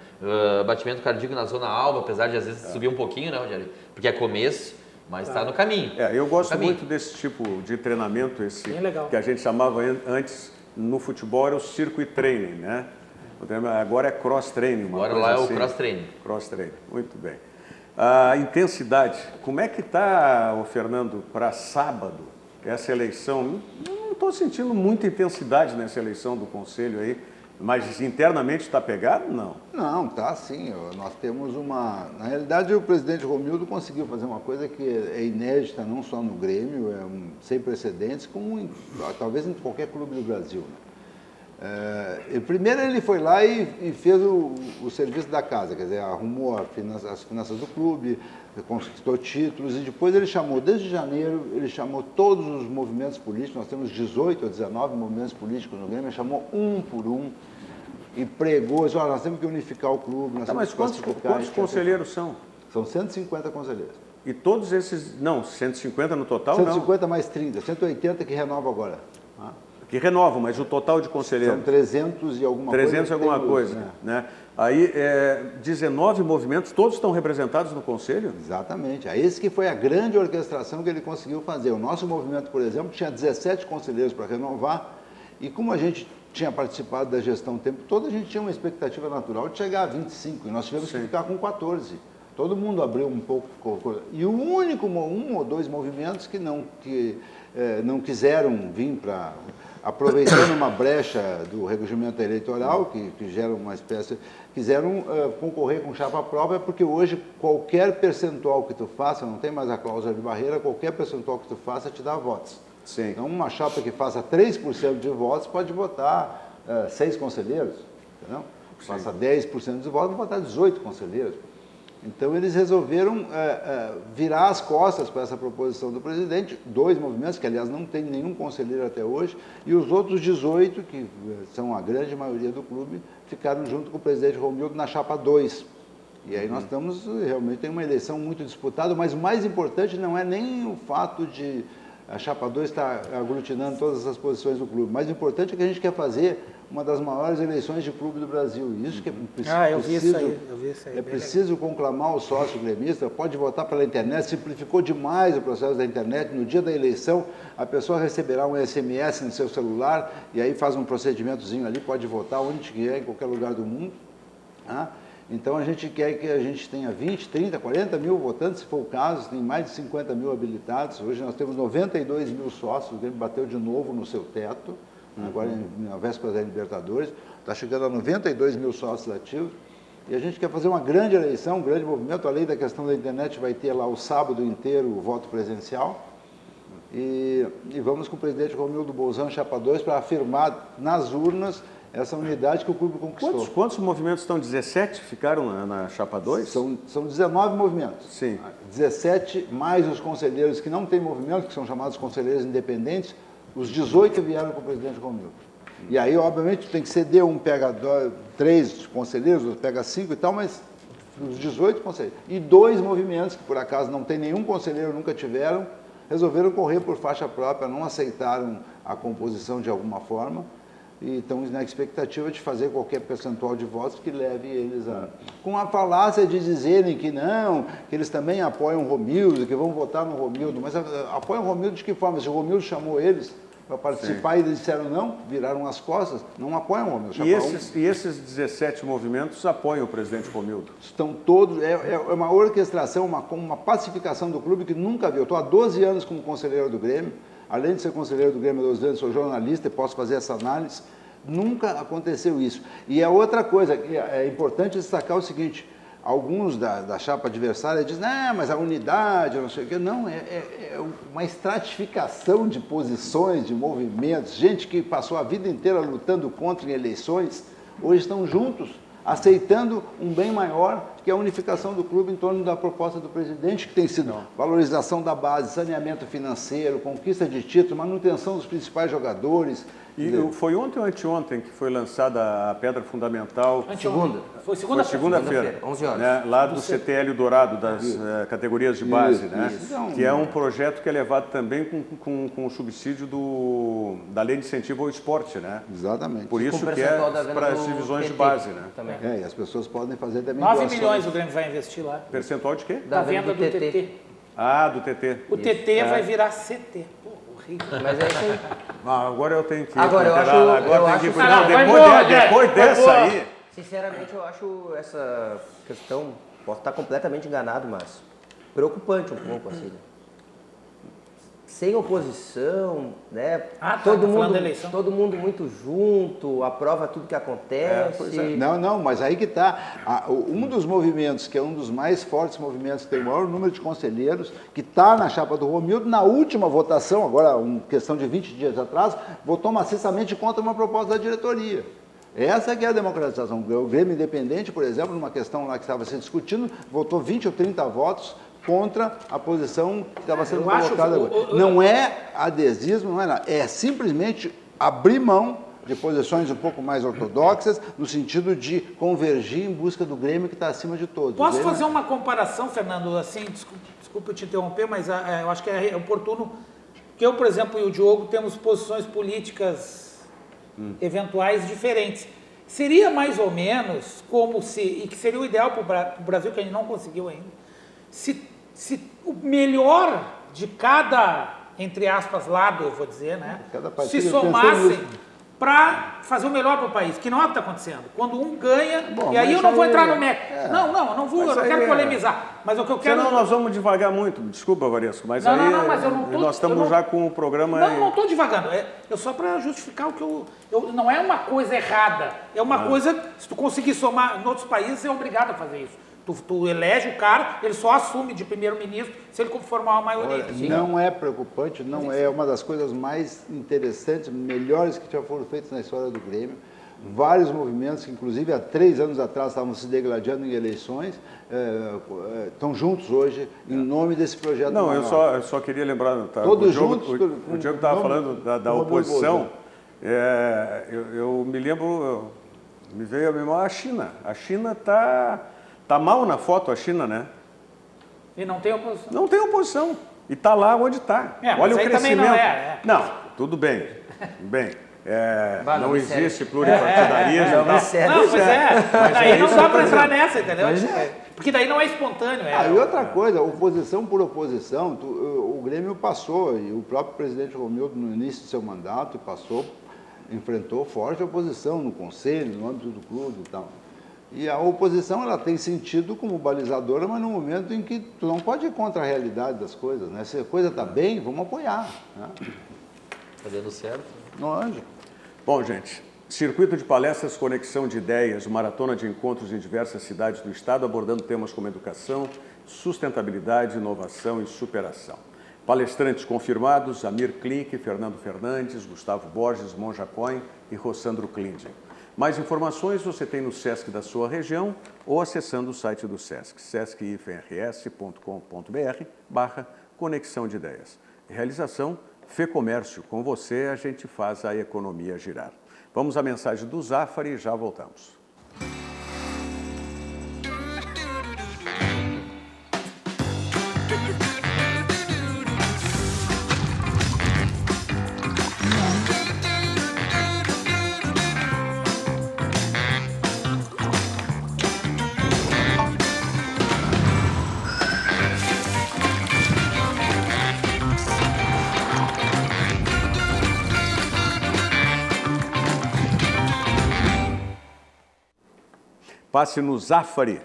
Batimento cardíaco na zona alva, apesar de às vezes subir um pouquinho, né, Rogério? Porque é começo, mas está no caminho. Eu gosto muito desse tipo de treinamento, que a gente chamava antes no futebol era o circuit training, né? Agora é cross training. Agora lá é o cross training. Cross training, muito bem. A intensidade, como é que está, Fernando, para sábado, essa eleição? Não estou sentindo muita intensidade nessa eleição do Conselho aí, mas internamente está pegado? Não. Não, está sim. Nós temos uma... Na realidade, o presidente Romildo conseguiu fazer uma coisa que é inédita, não só no Grêmio, sem precedentes, como talvez em qualquer clube do Brasil, né? Primeiro ele foi lá e fez o serviço da casa, quer dizer, arrumou as finanças do clube, conquistou títulos e depois ele chamou, desde janeiro, ele chamou todos os movimentos políticos, nós temos 18 ou 19 movimentos políticos no Grêmio, ele chamou um por um e pregou, disse, nós temos que unificar o clube. Mas quantos conselheiros são? São 150 conselheiros. E todos esses, 150 no total 150 mais 30, 180 que renova agora. Que renovam, mas o total de conselheiros? São 300 e alguma 300 e alguma coisa, né? né? Aí, 19 movimentos, todos estão representados no Conselho? Exatamente. Esse que foi a grande orquestração que ele conseguiu fazer. O nosso movimento, por exemplo, tinha 17 conselheiros para renovar, e como a gente tinha participado da gestão o tempo todo, a gente tinha uma expectativa natural de chegar a 25, e nós tivemos que ficar com 14. Todo mundo abriu um pouco. E o único, um ou dois movimentos que não quiseram vir para... aproveitando uma brecha do regimento eleitoral, que gera uma espécie... quiseram concorrer com chapa própria, porque hoje qualquer percentual que tu faça, não tem mais a cláusula de barreira, qualquer percentual que tu faça te dá votos. Sim. Então, uma chapa que faça 3% de votos pode votar 6 conselheiros, entendeu? Faça 10% de votos, vai votar 18 conselheiros. Então, eles resolveram virar as costas para essa proposição do presidente, 2 movimentos, que, aliás, não tem nenhum conselheiro até hoje, e os outros 18, que são a grande maioria do clube, ficaram junto com o presidente Romildo na chapa 2. E aí nós estamos, realmente, tem uma eleição muito disputada, mas o mais importante não é nem o fato de a chapa 2 estar aglutinando todas as posições do clube. O mais importante é que a gente quer fazer uma das maiores eleições de clube do Brasil. Isso que eu vi isso aí. É preciso conclamar o sócio gremista, pode votar pela internet, simplificou demais o processo da internet. No dia da eleição, a pessoa receberá um SMS no seu celular e aí faz um procedimentozinho ali, pode votar onde quiser, em qualquer lugar do mundo. Tá? Então, a gente quer que a gente tenha 20, 30, 40 mil votantes, se for o caso, tem mais de 50 mil habilitados. Hoje nós temos 92 mil sócios, o Grêmio bateu de novo no seu teto, agora na véspera da Libertadores, está chegando a 92 mil sócios ativos. E a gente quer fazer uma grande eleição, um grande movimento. Além da questão da internet, vai ter lá o sábado inteiro o voto presencial. E vamos com o presidente Romildo Bolzan, chapa 2, para afirmar nas urnas essa unidade que o clube conquistou. Quantos movimentos estão? 17 ficaram na chapa 2? São 19 movimentos. Sim. 17 mais os conselheiros que não têm movimento, que são chamados conselheiros independentes, os 18 vieram com o presidente Romildo. E aí, obviamente, tem que ceder, um pega 3 conselheiros, outro pega 5 e tal, mas os 18 conselheiros. E 2 movimentos, que por acaso não tem nenhum conselheiro, nunca tiveram, resolveram correr por faixa própria, não aceitaram a composição de alguma forma, e estamos na expectativa de fazer qualquer percentual de votos que leve eles a... Com a falácia de dizerem que não, que eles também apoiam o Romildo, que vão votar no Romildo, mas apoiam o Romildo de que forma? Se o Romildo chamou eles para participar e eles disseram não, viraram as costas, não apoiam o Romildo. E esses 17 movimentos apoiam o presidente Romildo? Estão todos, é uma orquestração, uma pacificação do clube que nunca viu. Eu estou há 12 anos como conselheiro do Grêmio, além de ser conselheiro do Grêmio há 12 anos, sou jornalista e posso fazer essa análise. Nunca aconteceu isso. E é outra coisa, é importante destacar o seguinte, alguns da chapa adversária dizem, mas a unidade, não sei o quê. Não, é uma estratificação de posições, de movimentos, gente que passou a vida inteira lutando contra em eleições, hoje estão juntos, aceitando um bem maior, que é a unificação do clube em torno da proposta do presidente, que tem sido valorização da base, saneamento financeiro, conquista de título, manutenção dos principais jogadores. E foi ontem ou anteontem que foi lançada a pedra fundamental? Segunda. Foi segunda-feira. 11 horas. Né, lá do CTL Dourado, das categorias de base, né? Que é um projeto que é levado também com o subsídio da Lei de Incentivo ao Esporte, né? Exatamente. Por isso que é para as divisões de base, né? Também. E as pessoas podem fazer também 9 milhões o Grêmio vai investir lá. Percentual de quê? Da venda do TT. Ah, do TT. O TT vai virar CT. Pô, horrível. Mas é isso aí. Agora eu tenho que ir. Agora, depois dessa aí. Sinceramente, eu acho essa questão, posso estar completamente enganado, mas preocupante um pouco, assim. Sem oposição, né? Todo mundo muito junto, aprova tudo que acontece. Não, mas aí que está. Um dos movimentos, que é um dos mais fortes movimentos, que tem o maior número de conselheiros, que está na chapa do Romildo, na última votação, agora, questão de 20 dias atrás, votou maciçamente contra uma proposta da diretoria. Essa que é a democratização. O Grêmio Independente, por exemplo, numa questão lá que estava se discutindo, votou 20 ou 30 votos contra a posição que estava sendo colocada agora. Não é adesismo, não é nada. É simplesmente abrir mão de posições um pouco mais ortodoxas, no sentido de convergir em busca do Grêmio que está acima de todos. Posso fazer uma comparação, Fernando? Assim, desculpa te interromper, mas eu acho que é oportuno Porque eu, por exemplo, e o Diogo temos posições políticas eventuais diferentes. Seria mais ou menos como se, e que seria o ideal para o Brasil, que a gente não conseguiu ainda, se o melhor de cada, entre aspas, lado, eu vou dizer, né, se somassem para fazer o melhor para o país, que não é o que está acontecendo. Quando um ganha, e aí eu não vou entrar no mérito. Não, eu não vou, eu não quero polemizar. Mas o que eu quero... Senão nós vamos devagar muito. Desculpa, Varesco, mas não, mas eu não tô, nós estamos já com o programa... Não estou divagando. Eu só para justificar o que eu... Não é uma coisa errada. É uma coisa, se tu conseguir somar, em outros países, você é obrigado a fazer isso. Tu elege o cara, ele só assume de primeiro-ministro se ele formar uma maioria. Não é preocupante, não é uma das coisas mais interessantes, melhores que já foram feitas na história do Grêmio. Vários movimentos que, inclusive, há 3 anos atrás estavam se degladiando em eleições, estão juntos hoje em nome desse projeto. Não, eu só queria lembrar, tá? Todos juntos. O Diogo estava falando da oposição. Eu me lembro, me veio a memória a China. A China está mal na foto, a China, né? E não tem oposição. Não tem oposição. E está lá onde está. Olha o crescimento. Não, tudo bem. Não existe pluripartidarismo. Mas daí não dá para entrar nessa, entendeu? Porque daí não é espontâneo. E outra coisa, oposição por oposição, o Grêmio passou, e o próprio presidente Romildo, no início do seu mandato, enfrentou forte oposição no conselho, no âmbito do clube e tal. E a oposição, ela tem sentido como balizadora, mas no momento em que tu não pode ir contra a realidade das coisas, né? Se a coisa está bem, vamos apoiar. Né? Está dando certo. Lógico. Bom, gente, circuito de palestras, conexão de ideias, maratona de encontros em diversas cidades do estado, abordando temas como educação, sustentabilidade, inovação e superação. Palestrantes confirmados, Amir Klink, Fernando Fernandes, Gustavo Borges, Monja Coin e Rossandro Klinden. Mais informações você tem no Sesc da sua região ou acessando o site do Sesc, sesc-rs.com.br/conexão de ideias. Realização Fê Comércio. Com você a gente faz a economia girar. Vamos à mensagem do Zafari e já voltamos. Passe no Zafari.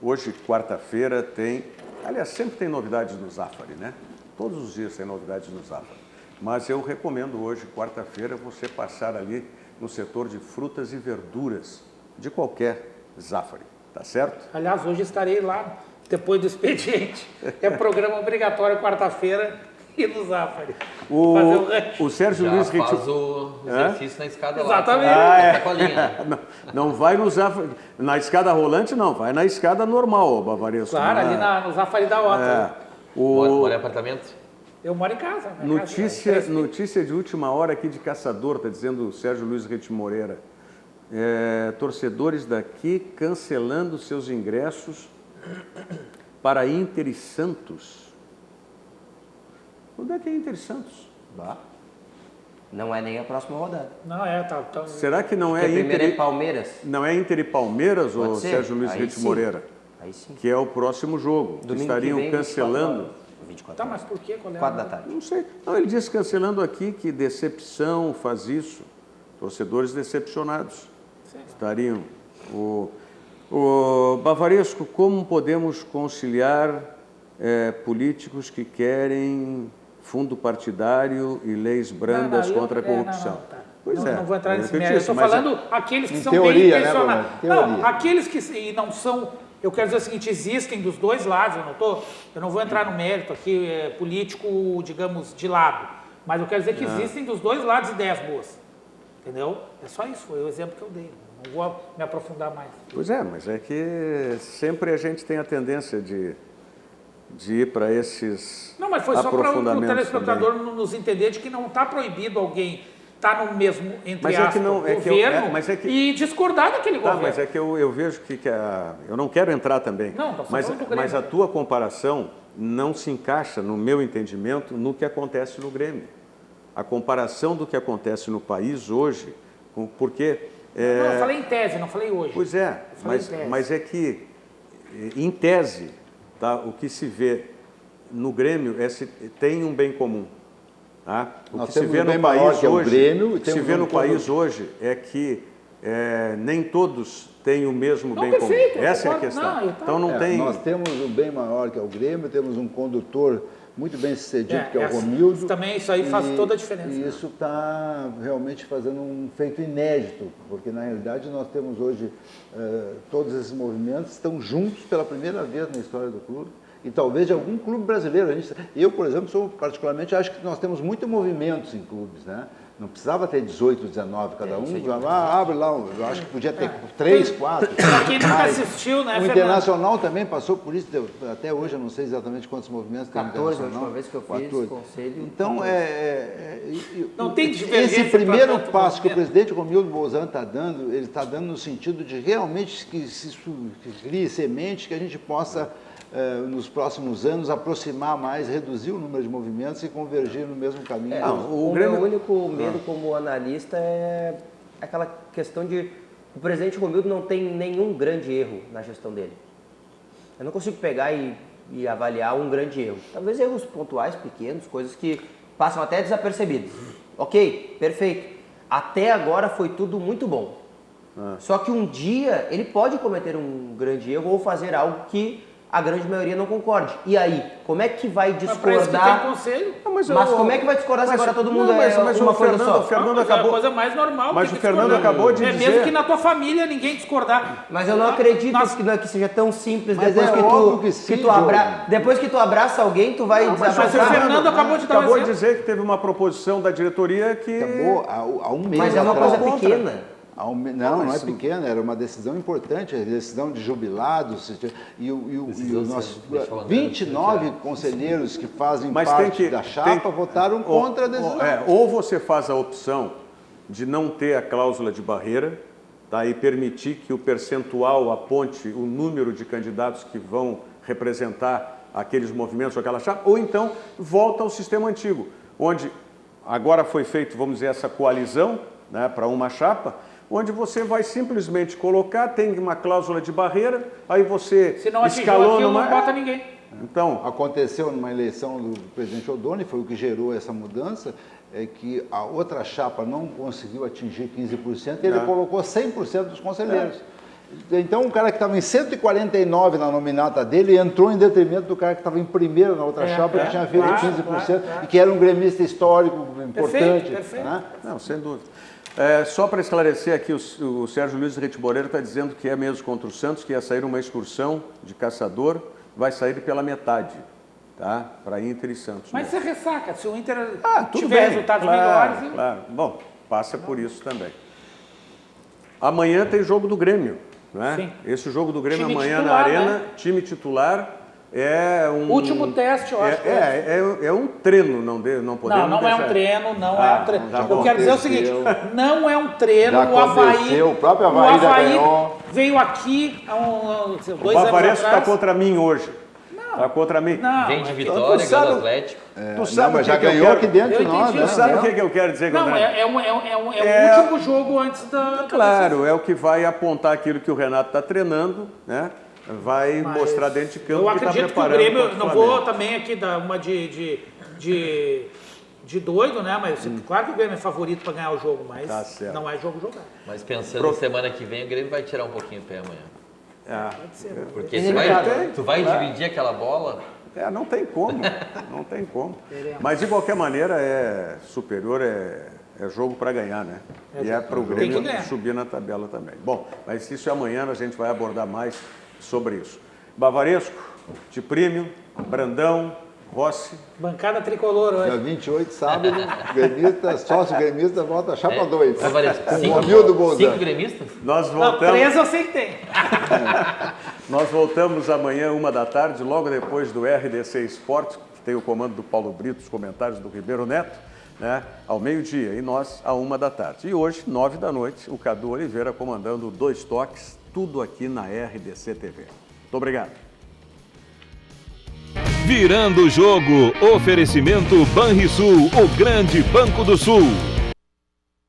Hoje, quarta-feira, tem... Aliás, sempre tem novidades no Zafari, né? Todos os dias tem novidades no Zafari. Mas eu recomendo hoje, quarta-feira, você passar ali no setor de frutas e verduras de qualquer Zafari. Tá certo? Aliás, hoje estarei lá, depois do expediente. É programa obrigatório quarta-feira e no Zafari. O Sérgio Luiz faz o exercício na escada lá. Exatamente. Não vai no Zafari, na escada rolante, não. Vai na escada normal, Bavaresco. Claro, ali no Zafari da Ota. Mora em apartamento? Eu moro em casa. Notícia de última hora aqui de Caçador, está dizendo o Sérgio Luiz Rete Moreira. Torcedores daqui cancelando seus ingressos para Inter e Santos. Onde é que é Inter e Santos? Não é nem a próxima rodada. Não tá. Será que não é Inter? Inter Primeiro é Palmeiras. Não é Inter e Palmeiras, ou Sérgio Luiz Rete Moreira? Aí sim. Que é o próximo jogo. Domingo estariam que vem, cancelando. 24 Tá, mas por que? 4 da tarde. Não sei. Não, ele disse cancelando aqui que decepção faz isso. Torcedores decepcionados. Sim. Estariam. O Bavaresco, como podemos conciliar políticos que querem fundo partidário e leis brandas contra a corrupção? Não vou entrar nesse mérito. Eu estou falando aqueles que são teoria, bem intencionados. Né, não, aqueles que não são... Eu quero dizer o seguinte, existem dos dois lados, eu não vou entrar no mérito aqui, político, digamos, de lado, mas eu quero dizer que existem dos dois lados ideias boas, entendeu? É só isso, foi o exemplo que eu dei, não vou me aprofundar mais. Pois é, mas é que sempre a gente tem a tendência de ir para esses Não, mas foi só para o telespectador nos entender de que não está proibido alguém estar no mesmo, entre aspas, governo e discordar daquele governo. Mas é que eu vejo que eu não quero entrar também, não, mas a tua comparação não se encaixa, no meu entendimento, no que acontece no Grêmio. A comparação do que acontece no país hoje, porque... Não, eu falei em tese, não falei hoje. Pois é, mas é que, em tese, tá, o que se vê no Grêmio tem um bem comum. Tá? O que se vê no país hoje é que nem todos têm o mesmo bem comum. Essa é a questão. Então não tem... Nós temos um bem maior que é o Grêmio, temos um condutor muito bem sucedido, que é o Romildo. Também isso aí faz toda a diferença. E isso está realmente fazendo um feito inédito, porque na realidade nós temos hoje todos esses movimentos estão juntos pela primeira vez na história do clube. E talvez de algum clube brasileiro. Eu, por exemplo, particularmente acho que nós temos muitos movimentos em clubes, né? Não precisava ter 18, 19 cada um. Abre lá, eu acho que podia ter 3, 4. Para quem nunca assistiu, né, O Internacional também passou por isso, até hoje eu não sei exatamente quantos movimentos tem o Internacional. 14, a última vez que eu fiz conselho. Então, não tem diferença. Esse primeiro passo que o presidente Romildo Bolzan está dando, ele está dando no sentido de realmente que se crie semente, que a gente possa... nos próximos anos, aproximar mais, reduzir o número de movimentos e convergir no mesmo caminho. O meu único medo como analista é aquela questão de o presidente Romildo não tem nenhum grande erro na gestão dele. Eu não consigo pegar e avaliar um grande erro. Talvez erros pontuais, pequenos, coisas que passam até desapercebidos. Ok, perfeito. Até agora foi tudo muito bom. Só que um dia ele pode cometer um grande erro ou fazer algo que a grande maioria não concorde. E aí, como é que vai discordar? Mas como é que vai discordar se agora todo mundo uma coisa só? O Fernando acabou... É a coisa mais normal. Mas o Fernando acabou de dizer... Mesmo que na tua família ninguém discordar. Mas eu não acredito que seja tão simples. Mas Depois que tu abraça alguém, tu vai desabraçar. Mas o Fernando acabou de dar Acabou de dizer que teve uma proposição da diretoria que... Acabou há um mês. Mas é uma coisa pequena. Não é pequena, era uma decisão importante, a decisão de jubilados, e os nossos 29 conselheiros que fazem parte da chapa votaram contra a decisão. Ou você faz a opção de não ter a cláusula de barreira, tá, e permitir que o percentual aponte o número de candidatos que vão representar aqueles movimentos ou aquela chapa, ou então volta ao sistema antigo, onde agora foi feito, vamos dizer, essa coalizão, né, para uma chapa, onde você vai simplesmente colocar, tem uma cláusula de barreira, aí você se não escalou aquilo, não bota ninguém. Então, aconteceu numa eleição do presidente Odoni, foi o que gerou essa mudança, é que a outra chapa não conseguiu atingir 15%, e ele colocou 100% dos conselheiros. Então, o cara que estava em 149 na nominata dele entrou em detrimento do cara que estava em primeiro na outra chapa, que tinha feito 15%, e que era um gremista histórico importante. Perfeito. Né? Não, sem dúvida. Só para esclarecer aqui, o Sérgio Luiz Rete Moreira está dizendo que é mesmo contra o Santos, que ia sair uma excursão de caçador, vai sair pela metade, tá? Para Inter e Santos. Mas você ressaca, se o Inter tudo tiver bem, resultados claro, melhores... Claro. Bom, passa por isso também. Amanhã tem jogo do Grêmio, né? Sim. Esse jogo do Grêmio time amanhã titular, na Arena, né? Time titular... É um último teste, eu acho. É um treino, não podemos Não é um treino, não é um treino. Eu quero dizer o seguinte, não é um treino, já o próprio Avaí já ganhou. Veio aqui há 2 anos atrás. O Bavaresco está contra mim hoje. Está contra mim. Vem de Vitória, ganhou do Atlético. Tu sabe, mas já ganhou aqui dentro de nós. Tu sabe o que eu quero dizer, Não, André? é o último jogo antes da... Claro, é o que vai apontar aquilo que o Renato está treinando, né? Vai mostrar dentro de campo que está preparando. Eu acredito que o Grêmio, não vou também aqui dar uma de doido, né? Mas claro que o Grêmio é favorito para ganhar o jogo, mas não é jogo jogado. Mas pensando semana que vem, o Grêmio vai tirar um pouquinho o pé amanhã. Pode ser. Porque tu vai dividir aquela bola... Não tem como, não tem como. Mas de qualquer maneira, superior é jogo para ganhar, né? E é para o Grêmio subir na tabela também. Bom, mas isso amanhã a gente vai abordar mais sobre isso. Bavaresco, Tiprímio, Brandão, Rossi. Bancada tricolor hoje. Dia 28, sábado, gremista, sócio gremista, volta a chapa 2. Bavaresco, 5 gremistas? Nós voltamos... Não, 3 eu sei que tem. Nós voltamos amanhã, 13h, logo depois do RDC Esportes, que tem o comando do Paulo Brito, os comentários do Ribeiro Neto, né, ao meio-dia, e nós, 13h. E hoje, 21h, o Cadu Oliveira comandando 2 toques, tudo aqui na RDC TV. Muito obrigado. Virando o jogo, oferecimento Banrisul, o grande Banco do Sul.